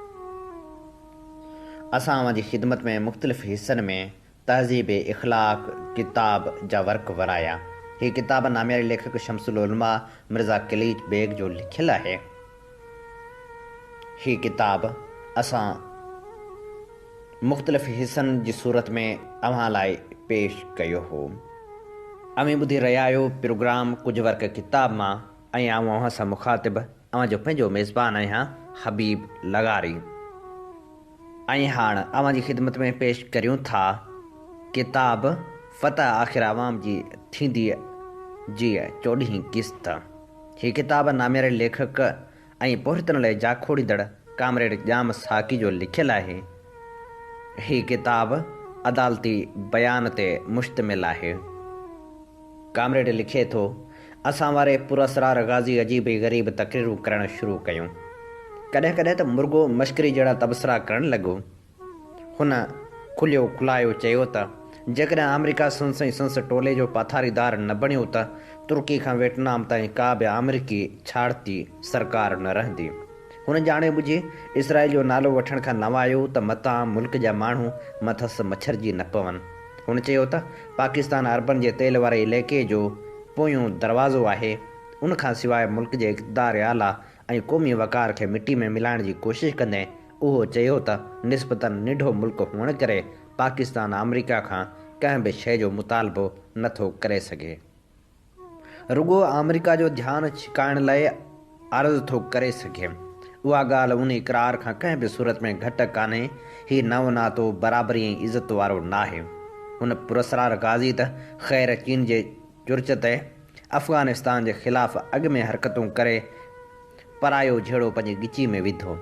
असां अव्हां जी ख़िदमत में मुख़्तलिफ़ हिस्सनि में तहज़ीब इख़लाक़ किताब जा वर्क वराया। हीअ किताब नामियारी लेखक शमसुल उलमा मिर्ज़ा किलीच बेग जो लिखियलु आहे। हीअ किताब असां मुख़्तलिफ़ हिस्सनि जी सूरत में अव्हां लाइ पेश कयो हो। अव्हां ॿुधी रहिया आहियो प्रोग्राम कुझु वर्क किताब मां, ऐं आऊं अव्हां सां मुख़ातिब अव्हां जो पंहिंजो मेज़बान आहियां हबीब लगारी। ऐं हाणे अव्हां जी ख़िदमत में पेश करियूं था किताब फ़तह आख़िर आवाम जी थींदी जी 14हीं क़िस्त। हीअ किताब नामियारे लेखक ऐं पोहितन लाइ जाखोड़ींदड़ कामरेड जाम साकी जो लिखियलु आहे। हीअ किताब अदालती बयान ते मुश्तमिल आहे। कामरेड लिखे थो, असां वारे पुरअसरार गाज़ी अजीब ग़रीब तक़रीरूं करणु शुरू कयूं। कॾहिं कॾहिं त मुर्गो मश्करी जहिड़ा तबसरा करणु लॻो। हुन खुलियो खुलायो चयो त जेकॾहिं अमेरिका संस ऐं संस टोले जो पाथारीदार न बणियो त तुर्की खां वियतनाम ताईं का बि अमरीकी छाड़ती सरकार न रहंदी। हुन ॼाणे ॿुझी इसराइल जो नालो वठण खां नवायो त मतां मुल्क जा माण्हू मथस मच्छर जी न पवनि। हुन चयो त पाकिस्तान अरबनि जे तेल वारे इलाइक़े जो पोयों दरवाज़ो आहे। उन खां सवाइ मुल्क जे इक़्तिदार आला ऐं क़ौमी वक़ार खे मिटी में मिलाइण जी कोशिशि कंदे उहो चयो त निस्बतन निढो मुल्क हुअण करे पाकिस्तान अमरीका खां कंहिं बि शइ जो मुतालबो नथो करे सघे, रुॻो अमरीका जो ध्यानु छिकाइण लाइ अर्ज़ु थो करे सघे। उहा ॻाल्हि उन इक़रार खां कंहिं बि सूरत में घटि कान्हे। हीउ नओं नातो बराबरी ऐं इज़त वारो नाहे। हुन पुरअसरार गाज़ी त ख़ैर चीन जे चुर्च ते अफ़गानिस्तान जे ख़िलाफ़ु अॻु में हरकतूं करे परायो झेड़ो पंहिंजी ॻिची में विधो।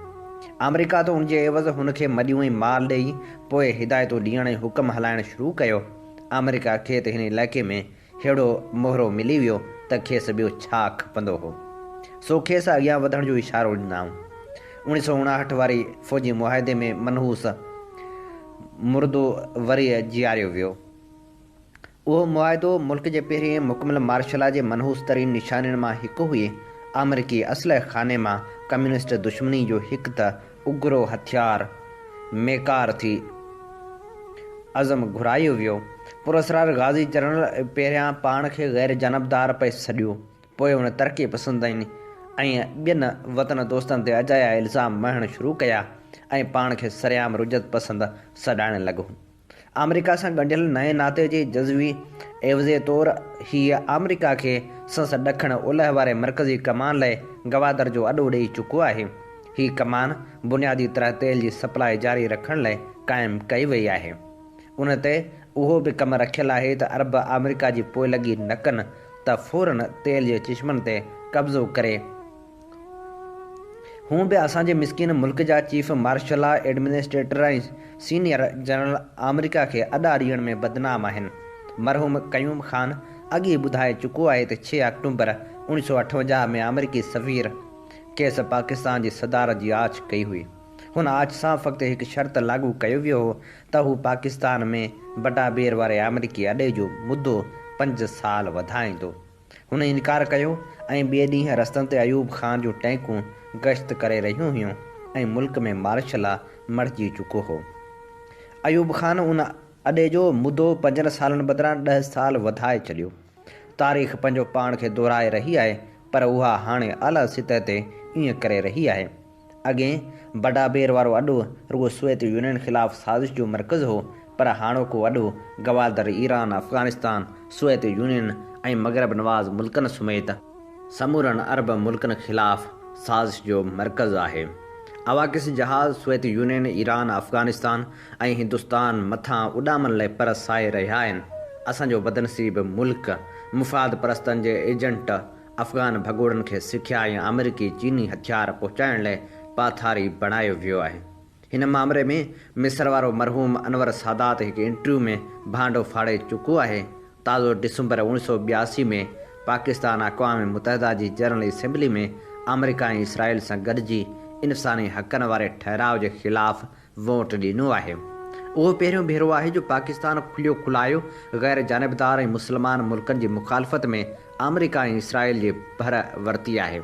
अमरीका त उनजे एवज़ हुनखे मॾियूं ऐं माल ॾेई पोइ हिदायतूं ॾियण ऐं हुकम हलाइणु शुरू कयो। अमरीका खे त हिन इलाइक़े में अहिड़ो मोहरो मिली वियो त खेसि ॿियो छा खपंदो हो, सो खेसि अॻियां वधण जो इशारो ॾिनऊं। 1959 वारी फ़ौजी मुआहिदे में मनहूस मुर्दो वरी जीआरियो वियो। उहो मुआहिदो मुल्क जे पहिरें मुकमल मार्शल जे मनहूस तरीन निशानियुनि मां हिकु हुई। अमरीकी असलह खाने मां कम्यूनिस्ट दुश्मनी जो हिकु त उग्रो हथियार मेकार थी अज़म घुरायो वियो। पुरअसरार गाज़ी जनरल पहिरियां पाण खे गैर जानबदार पे सॾियो, पोइ हुन तरक़ी पसंदि ऐं ॿियनि वतन दोस्तनि ते अजाया इल्ज़ाम महणु शुरू कया ऐं पाण खे सरियाम रुजत पसंदि सॾाइणु लॻो। अमेरिका सां ॻंढियल नए नाते जे जज़वी एवज़े तौरु हीअ अमेरिका खे संस ॾखण ओलह वारे मर्कज़ी कमान लाइ गवादर जो अॾो ॾेई चुको आहे। हीअ कमान बुनियादी तरह तेल जी सप्लाई जारी रखण लाइ क़ाइमु कई वई आहे। उन ते उहो बि कमु रखियलु आहे त अरब अमेरिका जी पोइ लॻी न कनि त फ़ौरन तेल जे चश्मनि ते कब्ज़ो करे। हू बि असांजे मिसकिन मुल्क जा चीफ मार्शल एडमिनिस्ट्रेटर ऐं सीनियर जनरल अमेरिका खे अॾा ॾियण में बदनाम आहिनि। मरहूम क़यूम ख़ान अॻु ई ॿुधाए चुको आहे त 6 अक्टूबर 1958 में अमेरिकी सफ़ीर खेसि पाकिस्तान जी सदारत जी आछ कई हुई। हुन आछ सां फ़क़्ति हिकु शर्त लागू कयो वियो हो त हू पाकिस्तान में बटा बेर वारे अमेरिकी अॾे जो मुदो 5 साल वधाईंदो। हुन इनकार कयो ऐं ॿिए ॾींहुं रस्तनि ते अयूब ख़ान जूं टैंकूं गश्त करे रहियूं हुयूं ऐं मुल्क में मार्शल मटिजी चुको हो। अयूब ख़ान उन अॾे जो मुदो 5 सालनि बदिरां 10 साल वधाए छॾियो। तारीख़ पंहिंजो पाण खे दोहराए रही आहे, पर उहा हाणे आला सतह ते ईअं करे रही आहे। अॻे बड़ा बेर वारो अॾो रुगो सोवियत यूनियन ख़िलाफ़ु साज़िश जो मर्कज़ हो, पर हाणोको अॾो Gwadar Iran, Afghanistan, Soviet union ऐं मग़रब नवाज़ मुल्कनि समेत समूरनि अरब मुल्कनि ख़िलाफ़ु साज़िश जो मर्कज़ आहे। अवाकिस जहाज़ सोवियत यूनियन, ईरान, अफ़गानिस्तान ऐं हिंदुस्तान मथां उॾामनि लाइ परसाए रहिया आहिनि। असांजो बदनसीब मुल्क मुफ़ाद परस्तनि जे एजेंट अफ़गान भगोड़नि खे सिख्या ऐं अमेरिकी चीनी हथियार पहुचाइण लाइ पाथारी बणायो वियो आहे। हिन मामले में मिस्र वारो मरहूम अनवर सादात हिकु इंटरव्यू में भांडो फाड़े चुको आहे। ताज़ो डिसंबर 1982 में पाकिस्तान अक़वाम मुतहदा जी जनरल असेंबली में अमेरिका ऐं इसराइल सां गॾिजी इंसानी हक़नि वारे ठहराव जे ख़िलाफ़ु वोट ॾिनो आहे। उहो पहिरियों भेरो आहे जो पाकिस्तान खुलियो खुलायो ग़ैर जानिबदार ऐं मुस्लमान मुल्कनि जी मुखालफ़त में अमेरिका ऐं इसराइल जे भर वरिती आहे।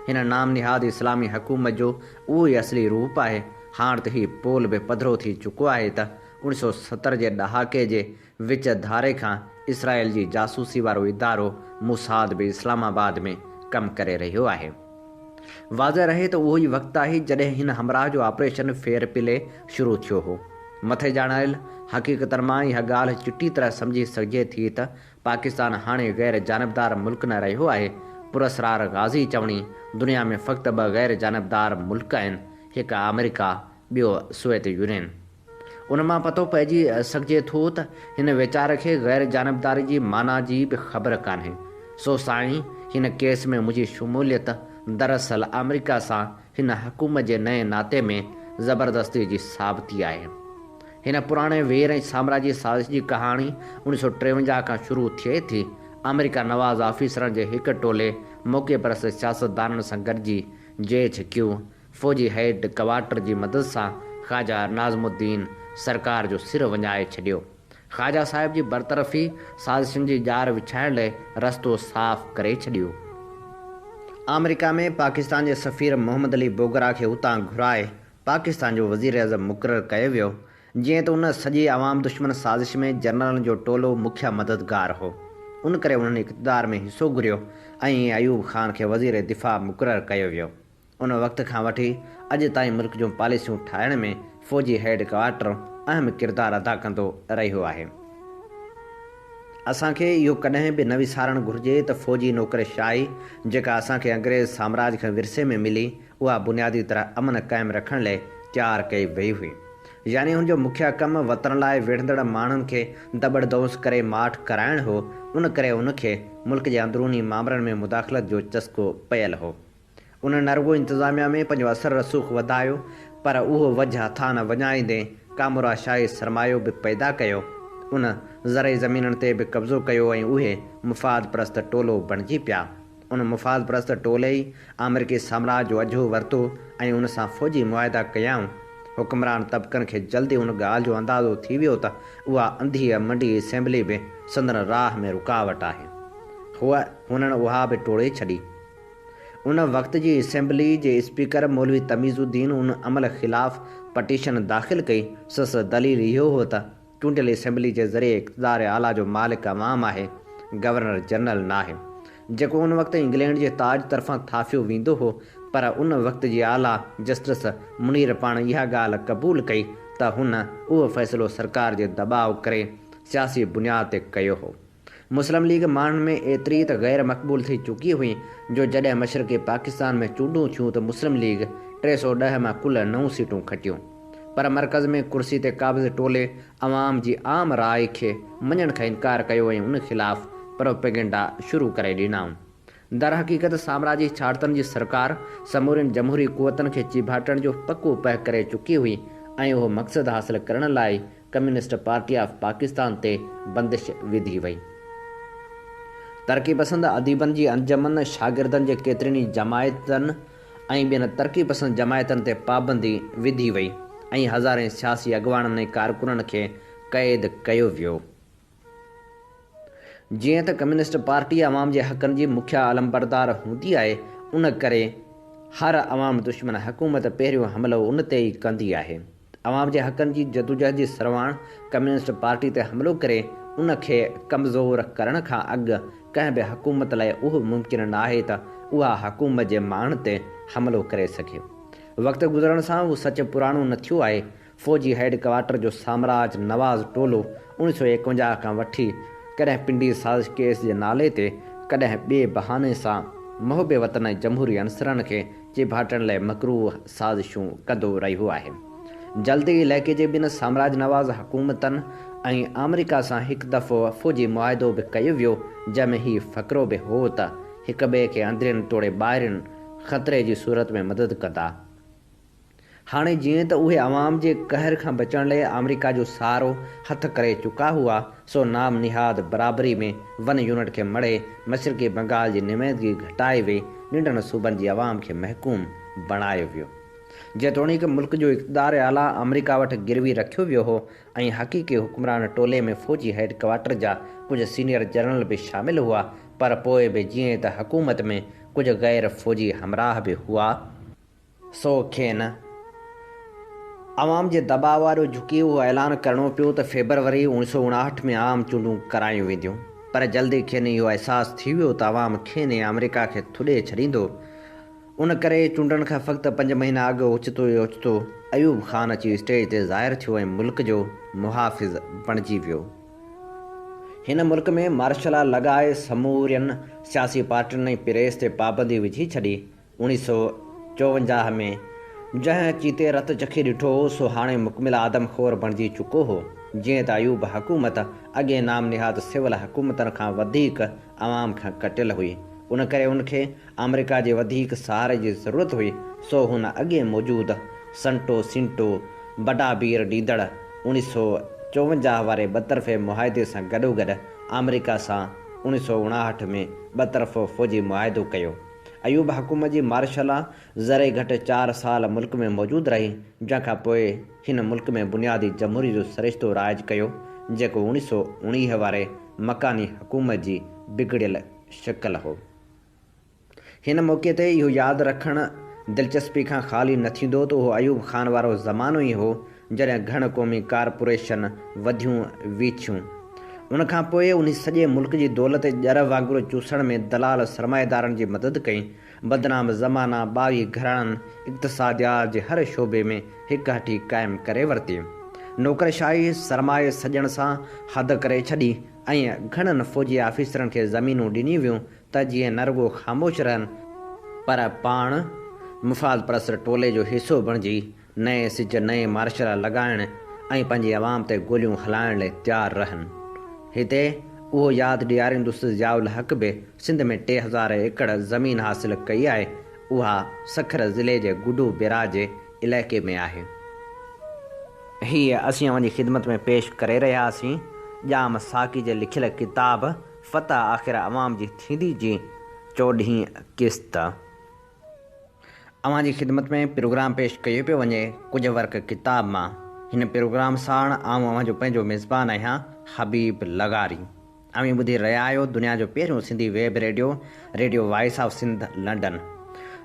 हिन नाम निहाद इस्लामी हुकूमत जो उहो ई असली रूप आहे। हाणे त हीउ पोल बि पधिरो थी चुको आहे त 1970 जे ॾहाके जे विच धारे खां इसराइल जी जासूसी वारो इदारो मुसाद बि इस्लामाबाद में कमु करे रहियो आहे। वाज़ह रहे त उहो ई वक़्तु आहे जॾहिं हिन हमराह जो ऑपरेशन फेर पिले शुरू थियो हो। मथे ॼाणायल हक़ीक़तनि मां इहा ॻाल्हि चिटी तरह सम्झी सघिजे थी त पाकिस्तान हाणे ग़ैर जानिबदार मुल्क न रहियो आहे। पुरस्रार गाज़ी चवणी दुनिया में फ़क़्ति 2 ग़ैर जानिबदार मुल्क आहिनि, हिकु अमेरिका, ॿियो सोवियत यूनियन। उन मां पतो पइजी सघिजे थो त हिन वीचार खे ग़ैर जानिबदारी जी माना जी बि ख़बर कान्हे। सो साईं, हिन केस में मुंहिंजी शमूलियत दरअसल अमेरिका सां हिन हुकूमत जे नए नाते में ज़बरदस्ती जी साबिती आहे। हिन पुराणे वेर ऐं साम्राजी साज़िश जी कहाणी 1953 खां शुरू थिए थी। अमेरिका नवाज़ ऑफिसरनि जे हिकु टोले मौक़े परस्त सियासतदाननि सां गॾिजी JHQ फ़ौजी हेड क्वार्टर जी मदद सां ख़्वाजा नाज़मुद्दीन सरकार जो सिर वञाए छॾियो। ख़्वाजा साहिब जी बरतरफ़ी साज़िशुनि जी ॼार विछाइण लाइ रस्तो साफ़ करे छॾियो। अमेरिका में पाकिस्तान जे सफ़ीर मोहम्मद अली बोगरा खे उतां घुराए पाकिस्तान जो वज़ीर अज़म मुक़ररु कयो वियो, जीअं त उन सॼी अवाम दुश्मन साज़िश में जनरलनि जो टोलो मुख्य मददगार हो। उन करे उन्हनि इक़्तिदार में हिसो घुरियो ऐं अयूब ख़ान खे वज़ीर दिफ़ा मुक़ररु कयो वियो। उन वक़्त खां वठी अॼु ताईं मुल्क जूं पॉलिसियूं ठाहिण में फ़ौजी हेड क्वार्टर अहम किरदारु अदा कंदो रहियो आहे। असांखे इहो कॾहिं बि न विसारणु घुरिजे त फ़ौजी नौकरशाही जेका असांखे अंग्रेज़ साम्राज खे विरसे में मिली, उहा बुनियादी तरह अमन क़ाइमु रखण लाइ तयारु कई वई हुई। यानी हुनजो मुख्य कमु वतन लाइ विढ़ंदड़ माण्हुनि खे दॿड़ दौस करे माठ कराइणु हो। उन करे उनखे मुल्क जे अंदरूनी मामलनि में मुदाख़लत जो चस्को पियल हो। उन न रुगो इंतिज़ामिया में पंहिंजो असर रसूख़ वधायो, पर उहो वजह हथां न वञाईंदे कामुराशाही सरमायो बि पैदा कयो। उन ज़रई ज़मीननि ते बि कब्ज़ो कयो ऐं उहे मुफ़ाद परस्त टोलो बणिजी पिया। उन मुफ़ाद परस्त टोले ई अमेरिकी साम्राज जो अझो वरितो ऐं उन सां फ़ौजी मुआहिदा कयाऊं। हुक्मरान तबक़नि खे जल्दी उन ॻाल्हि जो अंदाज़ो थी वियो त उहा अंधी मंडी असेंबली बि संदन राह में रुकावट आहे। हुननि उहा बि टोड़े छॾी। उन वक़्त जी असेंबली जे स्पीकर मौलवी तमीज़ुद्दीन उन अमल ख़िलाफ़ पटीशन दाख़िल कई। संदसि दलील इहो हो त चूंडियल असेंबली जे ज़रिए इक़्तिदार आला जो मालिक अवाम आहे, गवर्नर जनरल नाहे, जेको उन वक़्तु इंग्लैंड जे ताज तरफ़ां थाफियो वेंदो हो। पर उन वक़्त जी आला जस्टिस मुनीर पाण इहा ॻाल्हि क़बूल कई त हुन उहो फ़ैसिलो सरकार जे दबाव करे सियासी बुनियाद ते कयो हो। मुस्लिम लीग माण्हुनि में एतिरी त गैर मक़बूल थी चुकी हुई जो जॾहिं मशरक़ी पाकिस्तान में चूंडूं थियूं त मुस्लिम लीग 310 मां कुल 9 सीटूं खटियूं, पर मर्कज़ में कुर्सी ते क़ाबिज़ टोले अवाम जी आम राय खे मञण खां इनकार कयो ऐं उन ख़िलाफ़ प्रोपेगेंडा शुरू करे ॾिनाऊं। दर हक़ीक़त साम्राजी छाड़तनि जी सरकार समूरियुनि जमहूरी क़ुवतनि खे चिभाटण जो पको पह करे चुकी हुई ऐं उहो मक़सदु हासिल करण लाइ कम्युनिस्ट पार्टी ऑफ पाकिस्तान ते बंदिश विधी वई। तरक़ी पसंद अदीबनि जी अंजमन, शागिर्दनि जे केतिरनि ई जमायतनि ऐं ॿियनि तरक़ी पसंद जमायतनि ते पाबंदी विधी वई ऐं हज़ारे सियासी अॻवाननि ऐं कारकुननि खे क़ैद कयो वियो। जीअं त कम्युनिस्ट पार्टी अवाम जे हक़नि जी मुख्य अलमबरदार हूंदी आहे, उन करे हर अवाम दुश्मन हुकूमत पहिरियों हमिलो उन ते ई कंदी आहे। अवाम जे हक़नि जी जदोजहद जी सरवाण कम्युनिस्ट पार्टी ते हमिलो करे उन खे कमज़ोर करण खां अॻु कंहिं बि हुकूमत लाइ उहो मुमकिन न आहे त उहा हुकूमत जे माण्हुनि ते हमिलो करे सघे। वक़्तु गुज़रण सां उहो सच पुराणो न थियो आहे। फ़ौजी हेडक्वार्टर जो साम्राज नवाज़ टोलो 1951 खां वठी कॾहिं पिंडी साज़िश केस जे नाले ते, कॾहिं ॿिए बहाने सां मुहबे वतन ऐं जमहूरी अंसरनि खे चिभाटण लाइ मकरूह साज़िशूं कंदो रहियो आहे। जल्दी इलाइक़े जे ॿिनि साम्राज नवाज़ हुकूमतनि ऐं अमेरिका सां हिकु दफ़ो फ़ौजी मुआहिदो बि कयो वियो, जंहिंमें हीउ फ़क़रो बि हो त हिक ॿिए खे अंदरियुनि तोड़े ॿाहिरियुनि ख़तरे जी सूरत में मदद कंदा। हाणे जीअं त उहे अवाम जे कहर खां बचण लाइ अमेरिका जो सहारो हथ करे चुका हुआ, सो नाम निहाद बराबरी में वन यूनिट खे मड़े मशरक़ी बंगाल जी नुमाइंदगी घटाए वेई नंढनि सूबनि जी अवाम खे महकूम बणायो वियो। जेतोणीकि मुल्क जो इक़्तिदार आला अमेरिका वटि गिरवी रखियो वियो हो ऐं हक़ीक़ी हुक्मरान टोले में फ़ौजी हेडक्वार्टर जा कुझु सीनियर जनरल बि शामिल हुआ, पर पोइ बि जीअं त हुकूमत में कुझु गैर फ़ौजी हमराह बि हुआ, सो खेनि अवाम जे दबाव वारो झुकी उहो ऐलान करणो पियो त फेबरवरी 1959 में आम चूंडूं करायूं वेंदियूं। पर जल्दी खेनि इहो अहसासु थी वियो त अवाम खेनि अमेरिका खे थुॾे छॾींदो। उन करे चूंडनि खां फ़क़्ति 5 महीना अॻु ओचितो ई ओचितो अयूब ख़ान अची स्टेज ते ज़ाहिर थियो ऐं मुल्क जो मुहाफ़िज़ बणिजी वियो। हिन मुल्क में मार्शल लॉ लॻाए समूरियुनि सियासी पार्टियुनि ऐं प्रेस ते पाबंदी विझी छॾी। 1954 में जंहिं चीते रत चखी ॾिठो हो, सो हाणे मुकमिल आदमखोर बणिजी चुको हो। जीअं त अयूब हुकूमत अॻे नाम निहाद सिविल हुकूमतनि खां वधीक अवाम खां कटियल हुई, उन करे उनखे अमेरिका जे वधीक सहारे जी ज़रूरत हुई, सो हुन अॻे मौजूदु संटो सिंटो बडाबीर ॾींदड़ 1954 वारे ॿतरफ़े मुआहिदे सां गॾोगॾु अमेरिका सां 1959 में ॿतरफ़ो फ़ौजी मुआहिदो कयो। अयूब हुकूमत जी मार्शल ज़रे घटि 4 साल मुल्क में मौजूदु रही, जंहिंखां पोइ हिन मुल्क में बुनियादी जमहूरी जो सरिश्तो राज कयो, जेको 1919 वारे मकानी हुकूमत जी बिगड़ियल शिकल हो। हिन मौक़े ते इहो यादि रखणु दिलचस्पी खां ख़ाली न थींदो त उहो अयूब ख़ान वारो ज़मानो ई हो जॾहिं घण क़ौमी कारपोरेशन वधियूं वीथियूं। उनखां पोइ उन सॼे मुल्क जी दौलत ॼर वांगुरु चूसण में दलाल सरमाएदारनि जी मदद कई। बदनाम ज़माना 22 घराननि इक़्तिसादियात जे हर शोबे में हिक हठी क़ाइमु करे वरिती। नौकरशाही सरमाए सॼण सां हद करे छॾी ऐं घणनि फ़ौजी ऑफिसरनि खे ज़मीनूं ॾिनी वियूं त जीअं न रुॻो ख़ामोश रहनि, पर पाण मुफ़ाद परस्त टोले जो हिसो बणिजी नए सिज नए मार्शल लॻाइण ऐं पंहिंजी अवाम ते गोलियूं हलाइण लाइ तयारु रहनि। हिते उहो यादि ॾियारींदुसि ज़ियाउल हक़ बि सिंध में 3000 एकड़ ज़मीन हासिल कई आहे। उहा सखर ज़िले जे गुडू बिराज जे इलाइक़े में आहे। हीअ असीं अव्हांजी ख़िदमत में पेश करे रहियासीं ॼाम साकी जे लिखियल किताब फ़तह आख़िर अवाम जी थींदी जी 14हीं क़िस्त। अव्हांजी ख़िदमत में प्रोग्राम पेश कयो पियो वञे कुझु वर्क किताब मां। हिन प्रोग्राम साण आऊं अव्हांजो पंहिंजो मेज़बान आहियां हबीब लगारी। अव्हीं ॿुधी रहिया आहियो दुनिया जो पहिरियों Sindhi web radio voice of Sindh London.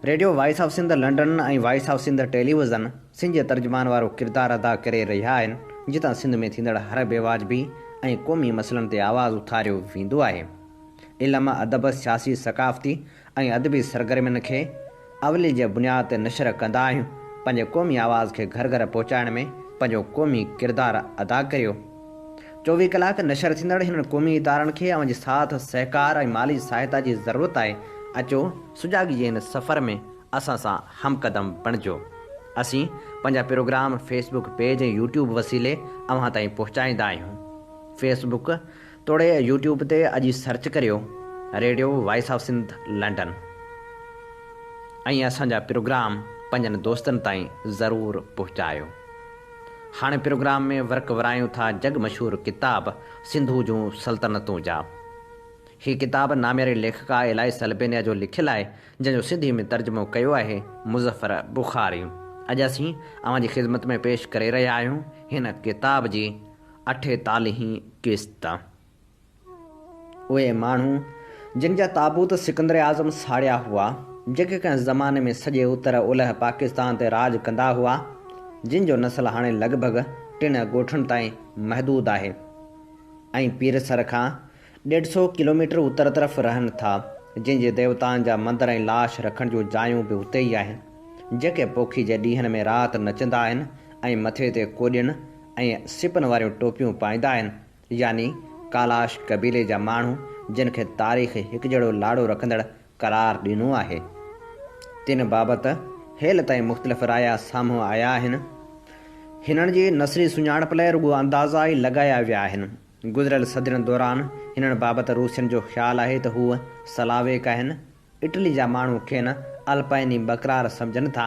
Radio voice of Sindh London ऐं voice of Sindh television Sindh जे तर्जुमान वारो किरदारु अदा करे रहिया आहिनि, जितां सिंध में थींदड़ हर बेवाजिबी ऐं क़ौमी मसइलनि ते आवाज़ु उथारियो वेंदो आहे। इल्म अदब सियासी सक़ाफ़ती ऐं अदबी सरगर्मियुनि खे अवली जे बुनियाद ते नशर कंदा आहियूं पंहिंजे क़ौमी आवाज़ खे घर घर पहुचाइण में पंहिंजो क़ौमी किरदारु अदा करियो। 24 कलाक नशर थींदड़ हिन क़ौमी इदारनि खे अव्हांजे साथ सहकार ऐं माली सहायता जी ज़रूरत आहे। अचो सुजाॻी जे हिन सफ़र में असां सां हमक़दम बणिजो। असीं पंहिंजा प्रोग्राम फेसबुक पेज ऐं यूट्यूब वसीले अव्हां ताईं पहुचाईंदा आहियूं। फेसबुक तोड़े यूट्यूब ते अॼु सर्च करियो radio voice of Sindh London ऐं असांजा प्रोग्राम पंहिंजनि दोस्तनि ताईं ज़रूरु पहुचायो। हाणे प्रोग्राम में वर्क वरायूं था जग मशहूरु किताब सिंधू जूं सल्तनतूं जा। हीअ किताब नामेरे लेखका इलाही सलबेनिया जो लिखियलु आहे, जंहिंजो सिंधी में तर्जुमो कयो आहे मुज़फ़र बुखारी। अॼु असीं अव्हांजी ख़िदमत में पेश करे रहिया आहियूं हिन किताब जी 48वीं क़िस्त। उहे माण्हू जिन जा ताबूत सिकंदर आज़म साड़िया हुआ, जेके कंहिं ज़माने में सॼे उत्तर ओलह पाकिस्तान ते राज कंदा हुआ, जिन जो नस्ल हाणे लॻभॻि 3 ॻोठनि ताईं महदूद आहे ऐं पीरसर खां 150 किलोमीटर उत्तर तरफ़ रहनि था, जिन जे देवताउनि जा मंदर ऐं लाश रखण जूं जायूं बि उते ई आहिनि, जेके पोखी जे ॾींहंनि में राति नचंदा आहिनि ऐं मथे ते कोॾियुनि ऐं सिपनि वारियूं टोपियूं पाईंदा आहिनि, यानी कालाश क़बीले जा माण्हू जिन खे तारीख़ हिकु जहिड़ो लाड़ो रखंदड़ करार ॾिनो आहे। तिन बाबति हेल ताईं मुख़्तलिफ़ राया साम्हूं आया आहिनि। हिननि जी नस्ली सुञाणप लाइ रुॻो अंदाज़ा ई लॻाया विया आहिनि। गुज़िरियल सदियुनि दौरान हिननि बाबति रूसियुनि जो ख़्यालु आहे त हूअ सलावेक आहिनि। इटली जा माण्हू खेनि अल्पाइनी बकरार सम्झनि था।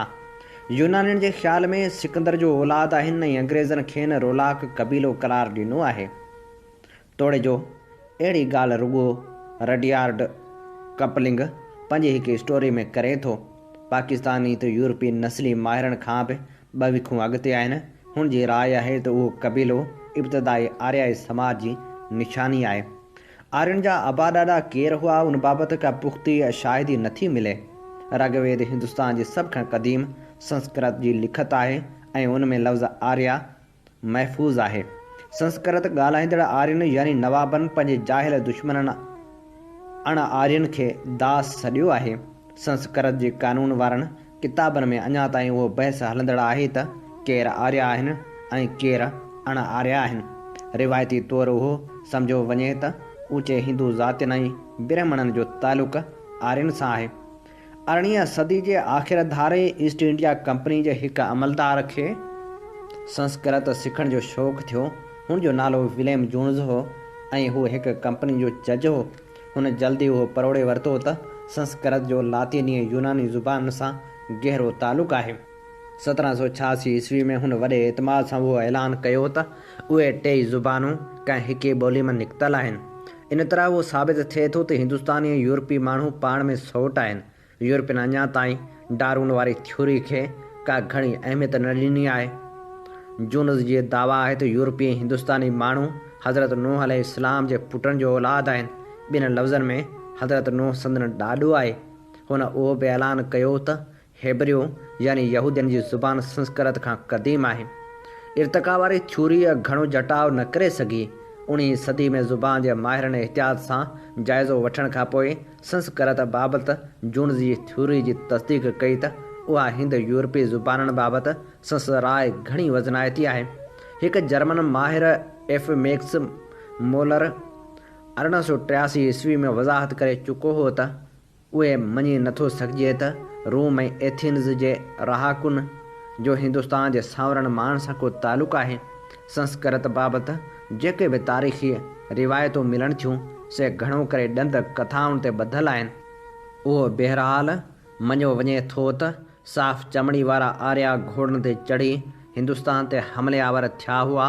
यूनानियुनि जे ख़्याल में सिकंदर जो औलाद आहिनि ऐं अंग्रेज़नि खेनि रोलाक क़बीलो करार ॾिनो आहे। तोड़े जो अहिड़ी ॻाल्हि रुॻो रडियार्ड कपलिंग पंहिंजी हिकु स्टोरी में करे थो। पाकिस्तानी त यूरोपी नस्ली माहिरनि खां बि 2 विखूं अॻिते आहिनि। हुन जी राय आहे त उहो क़बीलो इब्तिदाई आर्याई समाज जी निशानी आहे। आर्यनि जा आबा ॾाढा केर हुआ, उन बाबति का पुख़्ती शाहिदी नथी मिले। ऋग्वेद हिंदुस्तान जी सभ खां क़दीम संस्कृत जी लिखत आहे ऐं उन में लफ़्ज़ आर्या महफ़ूज़ आहे। संस्कृत ॻाल्हाईंदड़ आर्यनि यानी नवाबनि पंहिंजे जाहिल दुश्मननि अण आर्यनि खे दास सॾियो आहे। संस्कृत जे कानून वारनि किताबनि में अञा ताईं उहो बहस हलंदड़ आहे त केरु आर्या आहिनि ऐं केरु अण आर्या आहिनि। रिवायती तौरु उहो सम्झो वञे त ऊचे हिंदू ज़ातियुनि ऐं ब्राह्मणनि जो तालुक़ आर्यनि सां आहे। 18वीं सदी जे आख़िर धारे ईस्ट इंडिया कंपनी जे हिकु अमलदार खे संस्कृत सिखण जो शौक़ु थियो। हुन जो नालो विलियम जोन्स हो ऐं हू हिकु कंपनी जो जज हो। हुन जल्दी उहो परोड़े वरितो त संस्कृत जो लातीनी ऐं यूनानी ज़ुबान सां गहरो तालुक़ आहे। 1786 ईस्वी में हुन वॾे एतमाद सां उहो ऐलान कयो त उहे 2 ज़ुबानूं कंहिं हिके ॿोली मां निकितल आहिनि। इन तरह उहो साबित थिए थो त हिंदुस्तानी ऐं यूरोपी माण्हू पाण में सोट आहिनि। यूरोपियन अञा ताईं डार्विन वारी थ्योरी खे का घणी अहमियत न ॾिनी आहे। जोन्स जी दावा आहे त यूरोपी ऐं हिंदुस्तानी माण्हू हज़रत नूह अलैहिस्सलाम जे पुटनि जो औलाद आहिनि। ॿिनि लफ़्ज़नि में हज़रत नूह संदन ॾाॾो आहे। हुन उहो बि ऐलान कयो त हेब्रियो यानी यहूदियुनि जी ज़ुबान संस्कृत खां क़दीम आहे। इर्तिका वारी थ्योरी घणो जटाव न करे सघी। 19वीं सदी में ज़ुबान जे माहिरनि एहतियात सां जाइज़ो वठण खां पोइ संस्कृत बाबति जोन्स जी थ्योरी जी तस्दीक कई त उहा हिंद यूरोपी ज़ुबाननि बाबति संसद राय घणी वज़नाइती आहे। हिकु जर्मन माहिर एफ मैक्स मोलर 1883 ईस्वी में वज़ाहत करे चुको हो त उहे मञी नथो सघिजे त रोम ऐं एथेंस जे रहाकुन जो हिंदुस्तान जे सावरनि माण्हुनि सां को तालुक़ आहे। संस्कृत बाबति जेके बि तारीख़ी रिवायतूं मिलनि थियूं से घणो करे ॾंद कथाउनि ते ॿधल आहिनि। उहो बहरहाल मञियो वञे थो त साफ़ चमड़ी वारा आर्या घोड़नि ते चढ़ी हिंदुस्तान ते हमले आवर थिया हुआ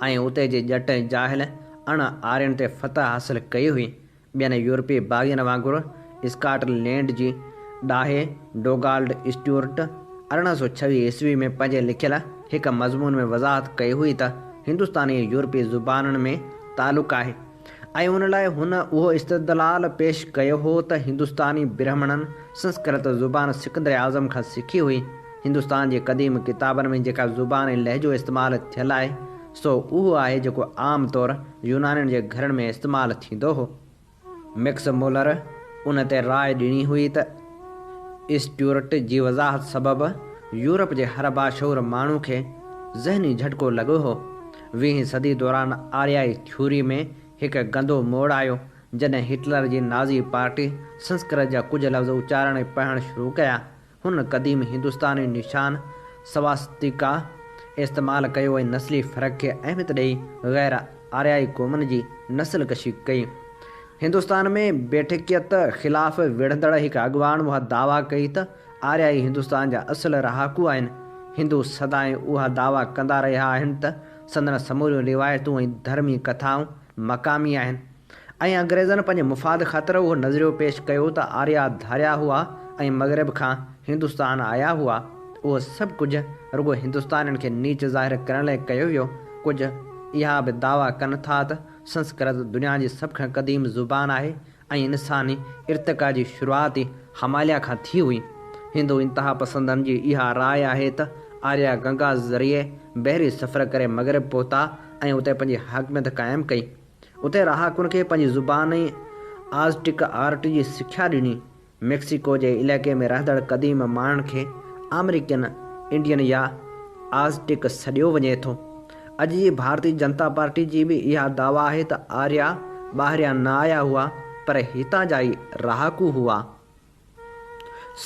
ऐं उते जे ॼट ऐं जाहिल अण आर्यनि ते फतह हासिल कई हुई। ॿियनि यूरोपी बाग़ियुनि वांगुरु स्कॉटलैंड जी ॾाहे डोगाल्ड स्ट्यूअर्ट 1826 ईस्वी में पंहिंजे लिखियल हिकु मज़मून में वज़ाहत कई हुई त हिंदुस्तानी यूरोपी ज़ुबाननि में तालुक़ आहे ऐं उन लाइ हुन उहो इस्तदलाल पेश कयो हो त हिंदुस्तानी ब्राह्मणनि संस्कृत ज़ुबान सिकंदर आज़म खां सिखी हुई। हिंदुस्तान जे क़दीम किताबनि में जेका ज़ुबान ऐं लहजो इस्तेमालु थियल आहे सो उहो आहे जेको आम तौरु यूनानियुनि जे घरनि में इस्तेमालु थींदो हो। मैक्स मोलर उन ते राय ॾिनी हुई त स्ट्यूअर्ट जी वज़ाहत सबबि यूरोप जे हर बाशूर माण्हू खे ज़हनी झटको लॻो हो। 20वीं सदी दौरान आर्याई थ्योरी में हिकु गंदो मोड़ आयो जॾहिं हिटलर जी नाज़ी पार्टी संस्कृत जा कुझु लफ़्ज़ उचारण ऐं पढ़णु शुरू कया। हुन क़दीम हिंदुस्तानी निशान स्वास्तिका इस्तेमालु कयो ऐं नस्ली फ़र्क़ खे अहमियत ॾेई ग़ैर आर्याई क़ौमुनि जी नस्ल कशी कई। हिंदुस्तान में बेठकियत ख़िलाफ़ विढ़ंदड़ हिकु अॻवान उहा दावा कई त आर्याई हिंदुस्तान जा असुल रहाकू आहिनि। हिंदू सदाईं उहा दावा कंदा रहिया आहिनि त संदन समूरियूं रिवायतूं ऐं धर्मी कथाऊं मक़ामी आहिनि ऐं अंग्रेज़नि पंहिंजे मुफ़ाद ख़ातिर उहो नज़रियो पेश कयो त आर्या धारिया हुआ ऐं मग़रिब खां हिंदुस्तान आया हुआ। उहो सभु कुझु रुॻो हिंदुस्तानियुनि खे नीच ज़ाहिर करण लाइ कयो वियो। कुझु इहा बि दावा कनि था त संस्कृत दुनिया जी सभ खां क़दीम ज़ुबान आहे ऐं इंसानी इर्तिका जी शुरूआती हमालिया खां थी हुई। हिंदू इंतिहा पसंदनि जी इहा राय आहे त आर्या गंगा ज़रिए बहिरी सफ़र करे मग़रिब पहुता ऐं उते पंहिंजी हाकमियत क़ाइमु कई। उते रहाकुनि खे पंहिंजी ज़ुबान ऐं आज़टिक आर्ट जी सिख्या ॾिनी। मैक्सिको जे इलाइक़े में रहंदड़ क़दीम माण्हुनि खे अमेरिकन इंडियन या आज़टिक सॾियो वञे थो। अॼु जी भारतीय जनता पार्टी जी बि इहा दावा आहे त आर्या ॿाहिरियां न आया हुआ पर हितां जा ई रहाकू हुआ।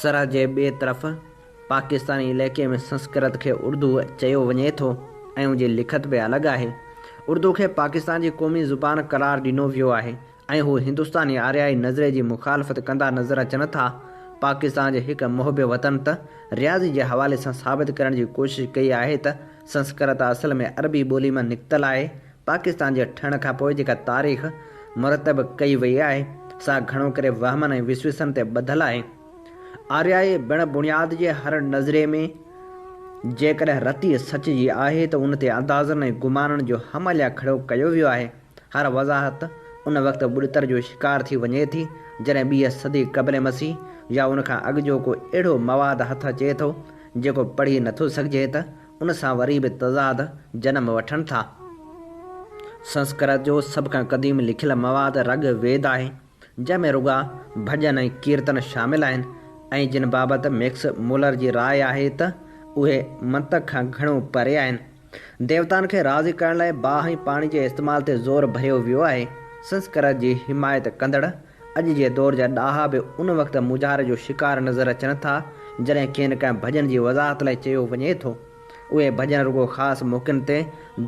सरहद जे ॿिए तरफ़ पाकिस्तानी इलाइक़े में संस्कृत खे उर्दू चयो वञे थो ऐं उनजी लिखत बि अलॻि आहे। उर्दू खे पाकिस्तान जी क़ौमी ज़ुबान करार ॾिनो वियो आहे ऐं हू हिंदुस्तानी आर्याई नज़रे जी मुखालफ़त कंदा नज़र अचनि था। पाकिस्तान जे हिकु मुहिब वतन त रियाज़ी जे हवाले सां साबित करण जी कोशिशि कई आहे त संस्कृत असल में अरबी ॿोली मां निकितल आहे। पाकिस्तान जे ठहण खां पोइ जेका तारीख़ मुरतब कई वई आहे सा घणो करे वहमनि ऐं विश्वासनि ते ॿधल आहे। आर्याई बिण बुनियाद जे हर नज़रे में जेकॾहिं रती सच जी आहे त उन ते अंदाज़नि ऐं गुमाननि जो हमालिया खड़ो कयो वियो आहे। हर वज़ाहत उन वक़्तु बुड़तर जो शिकार थी वञे थी जॾहिं 2 सदी क़बल मसीह या उन खां अॻु जो को अहिड़ो मवाद हथ अचे थो जेको पढ़ी नथो सघिजे त उन सां वरी बि तज़ाद जनम वठनि था। संस्कृत जो सभ खां क़दीम लिखियल मवाद रग वेद आहे जंहिंमें रुॻा भॼन ऐं कीर्तन शामिल आहिनि ऐं जिन बाबति मैक्स मुलर जी राय आहे त उहे मंतक खां घणो परे आहिनि। देवताउनि खे राज़ी करण लाइ बाहि पाणी जे इस्तेमाल ते ज़ोर भरियो वियो आहे। संस्कृत जी हिमायत कंदड़ अॼु जे दौर जा ॾाहा बि उन वक़्तु मुजाहिरे जो शिकार नज़र अचनि था जॾहिं कंहिं न कंहिं भॼन जी वज़ाहत लाइ चयो वञे थो। उहे भॼन रुॻो ख़ासि मौक़नि ते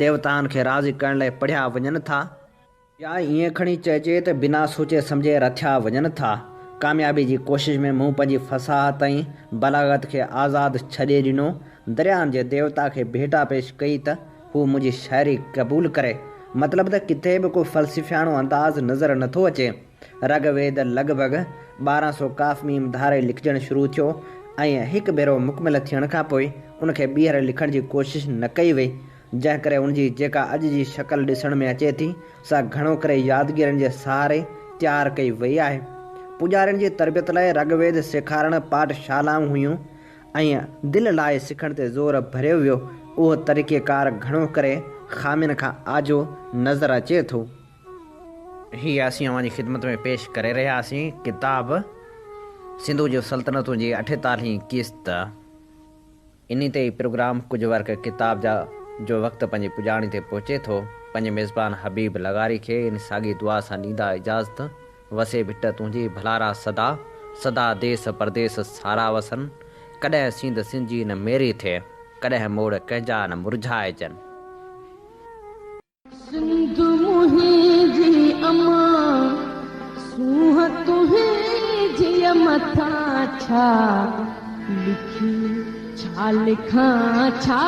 देवताउनि खे राज़ी करण लाइ पढ़िया वञनि था या ईअं खणी चइजे त बिना सोचे सम्झे रथिया वञनि था। कामयाबी जी कोशिश में मूं पंहिंजी फसाहत ऐं बलागत खे आज़ादु छॾे ॾिनो। दरियाहनि जे देवता खे भेटा पेश कई त हू मुंहिंजी शाइरी क़बूलु करे। मतिलबु त किथे बि को फ़लसिफ़ियाणो अंदाज़ नज़र नथो अचे। रगवेद लॻभॻि 1200 काफ़ मीम धारे लिखजणु शुरू थियो ऐं हिकु भेरो मुकमिल थियण खां पोइ उनखे ॿीहर लिखण जी कोशिशि न कई वई, जंहिं करे उनजी जेका अॼु जी शक्ल ॾिसण में अचे थी सा घणो करे यादगिरियुनि जे सहारे तयारु कई वई आहे। पुॼारियुनि जी तरबियत लाइ रगवेद सेखारण पाठशालाऊं हुयूं ऐं दिलि लाइ सिखण ते ज़ोर भरियो वियो। उहो तरीक़ेकार घणो करे ख़ामियुनि खां आजो नज़र अचे थो। हीअ असीं अव्हांजी ख़िदमत में पेश करे रहियासीं किताब सिंधु जूं सल्तनतूं जी 48वीं क़िस्त। इन ते ई प्रोग्राम कुझु वर्क किताब जा जो वक़्तु पंहिंजी पुॼाणी ते पहुचे थो। पंहिंजे मेज़बान हबीब लगारी खे इन साॻी दुआ सां ॾींदा इजाज़त। वसे भिट तुंहिंजी भलारा सदा सदा देश परदेस सारा वसन। कॾहिं सिंध सिंधी न मेरी थिए कॾहिं मोड़ कंहिंजा न मुरझाइजनि। सिंध मुंहिंजी अमा सूंह तुंहिंजी मथां छा लिखी छा लिखां छा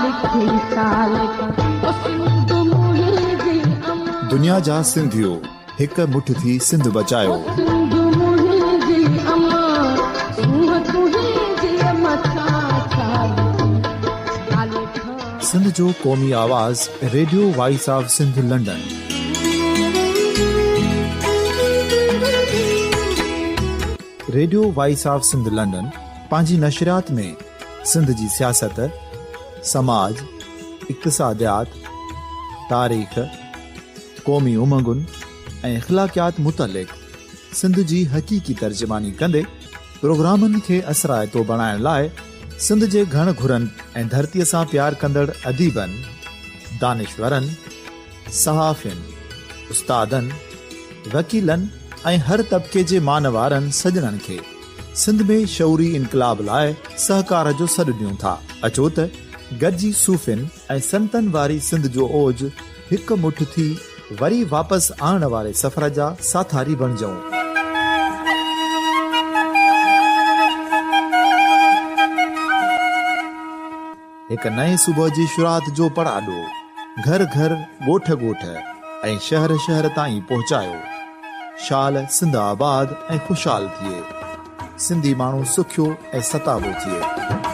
लिखी छा लिखां। सिंध मुंहिंजी अमा दुनिया जा सिंधियो हिक मुठ थी सिंध बचायो। सिंध मुंहिंजी अमा सूंह तुंहिंजी मथां छा लिखी छा लिखां। सिंध जो क़ौमी आवाज़ radio voice of Sindh London. Radio voice of Sindh London पंहिंजी नशरियात में सिंध जी सियासत, समाज, इक़्तिसादियात, तारीख़, क़ौमी उमंगुनि ऐं इख़्लाक़ियात मुतलिक़ सिंध जी हक़ीक़ी तर्जुमानी कंदे प्रोग्रामनि खे असराइतो बणाइण लाइ सिंध जे घण घुरनि ऐं धरतीअ सां प्यार कंदड़ अदीबनि, दानिश्वरनि, सहाफ़ियुनि, उस्तादनि, वकीलनि ऐं हर तबिके जे मानवारनि सजणनि खे सिंध में शऊरी इनकलाब लाइ सहकार जो सॾु ॾियूं था। अचो त गॾिजी सूफ़ियुनि ऐं संतनि वारी सिंध जो ओज हिकु मुठ थी वरी वापसि आणण वारे सफ़र जा साथारी बणिजऊं। हिकु नए सुबुह जी शुरूआत जो पड़ाॾो घर घर, ॻोठ ॻोठ ऐं शहर शहर ताईं पहुचायो। शाल सिंध आबाद ऐं ख़ुशहाल थिए, सिंधी माण्हू सुखियो ऐं सताबो थिए।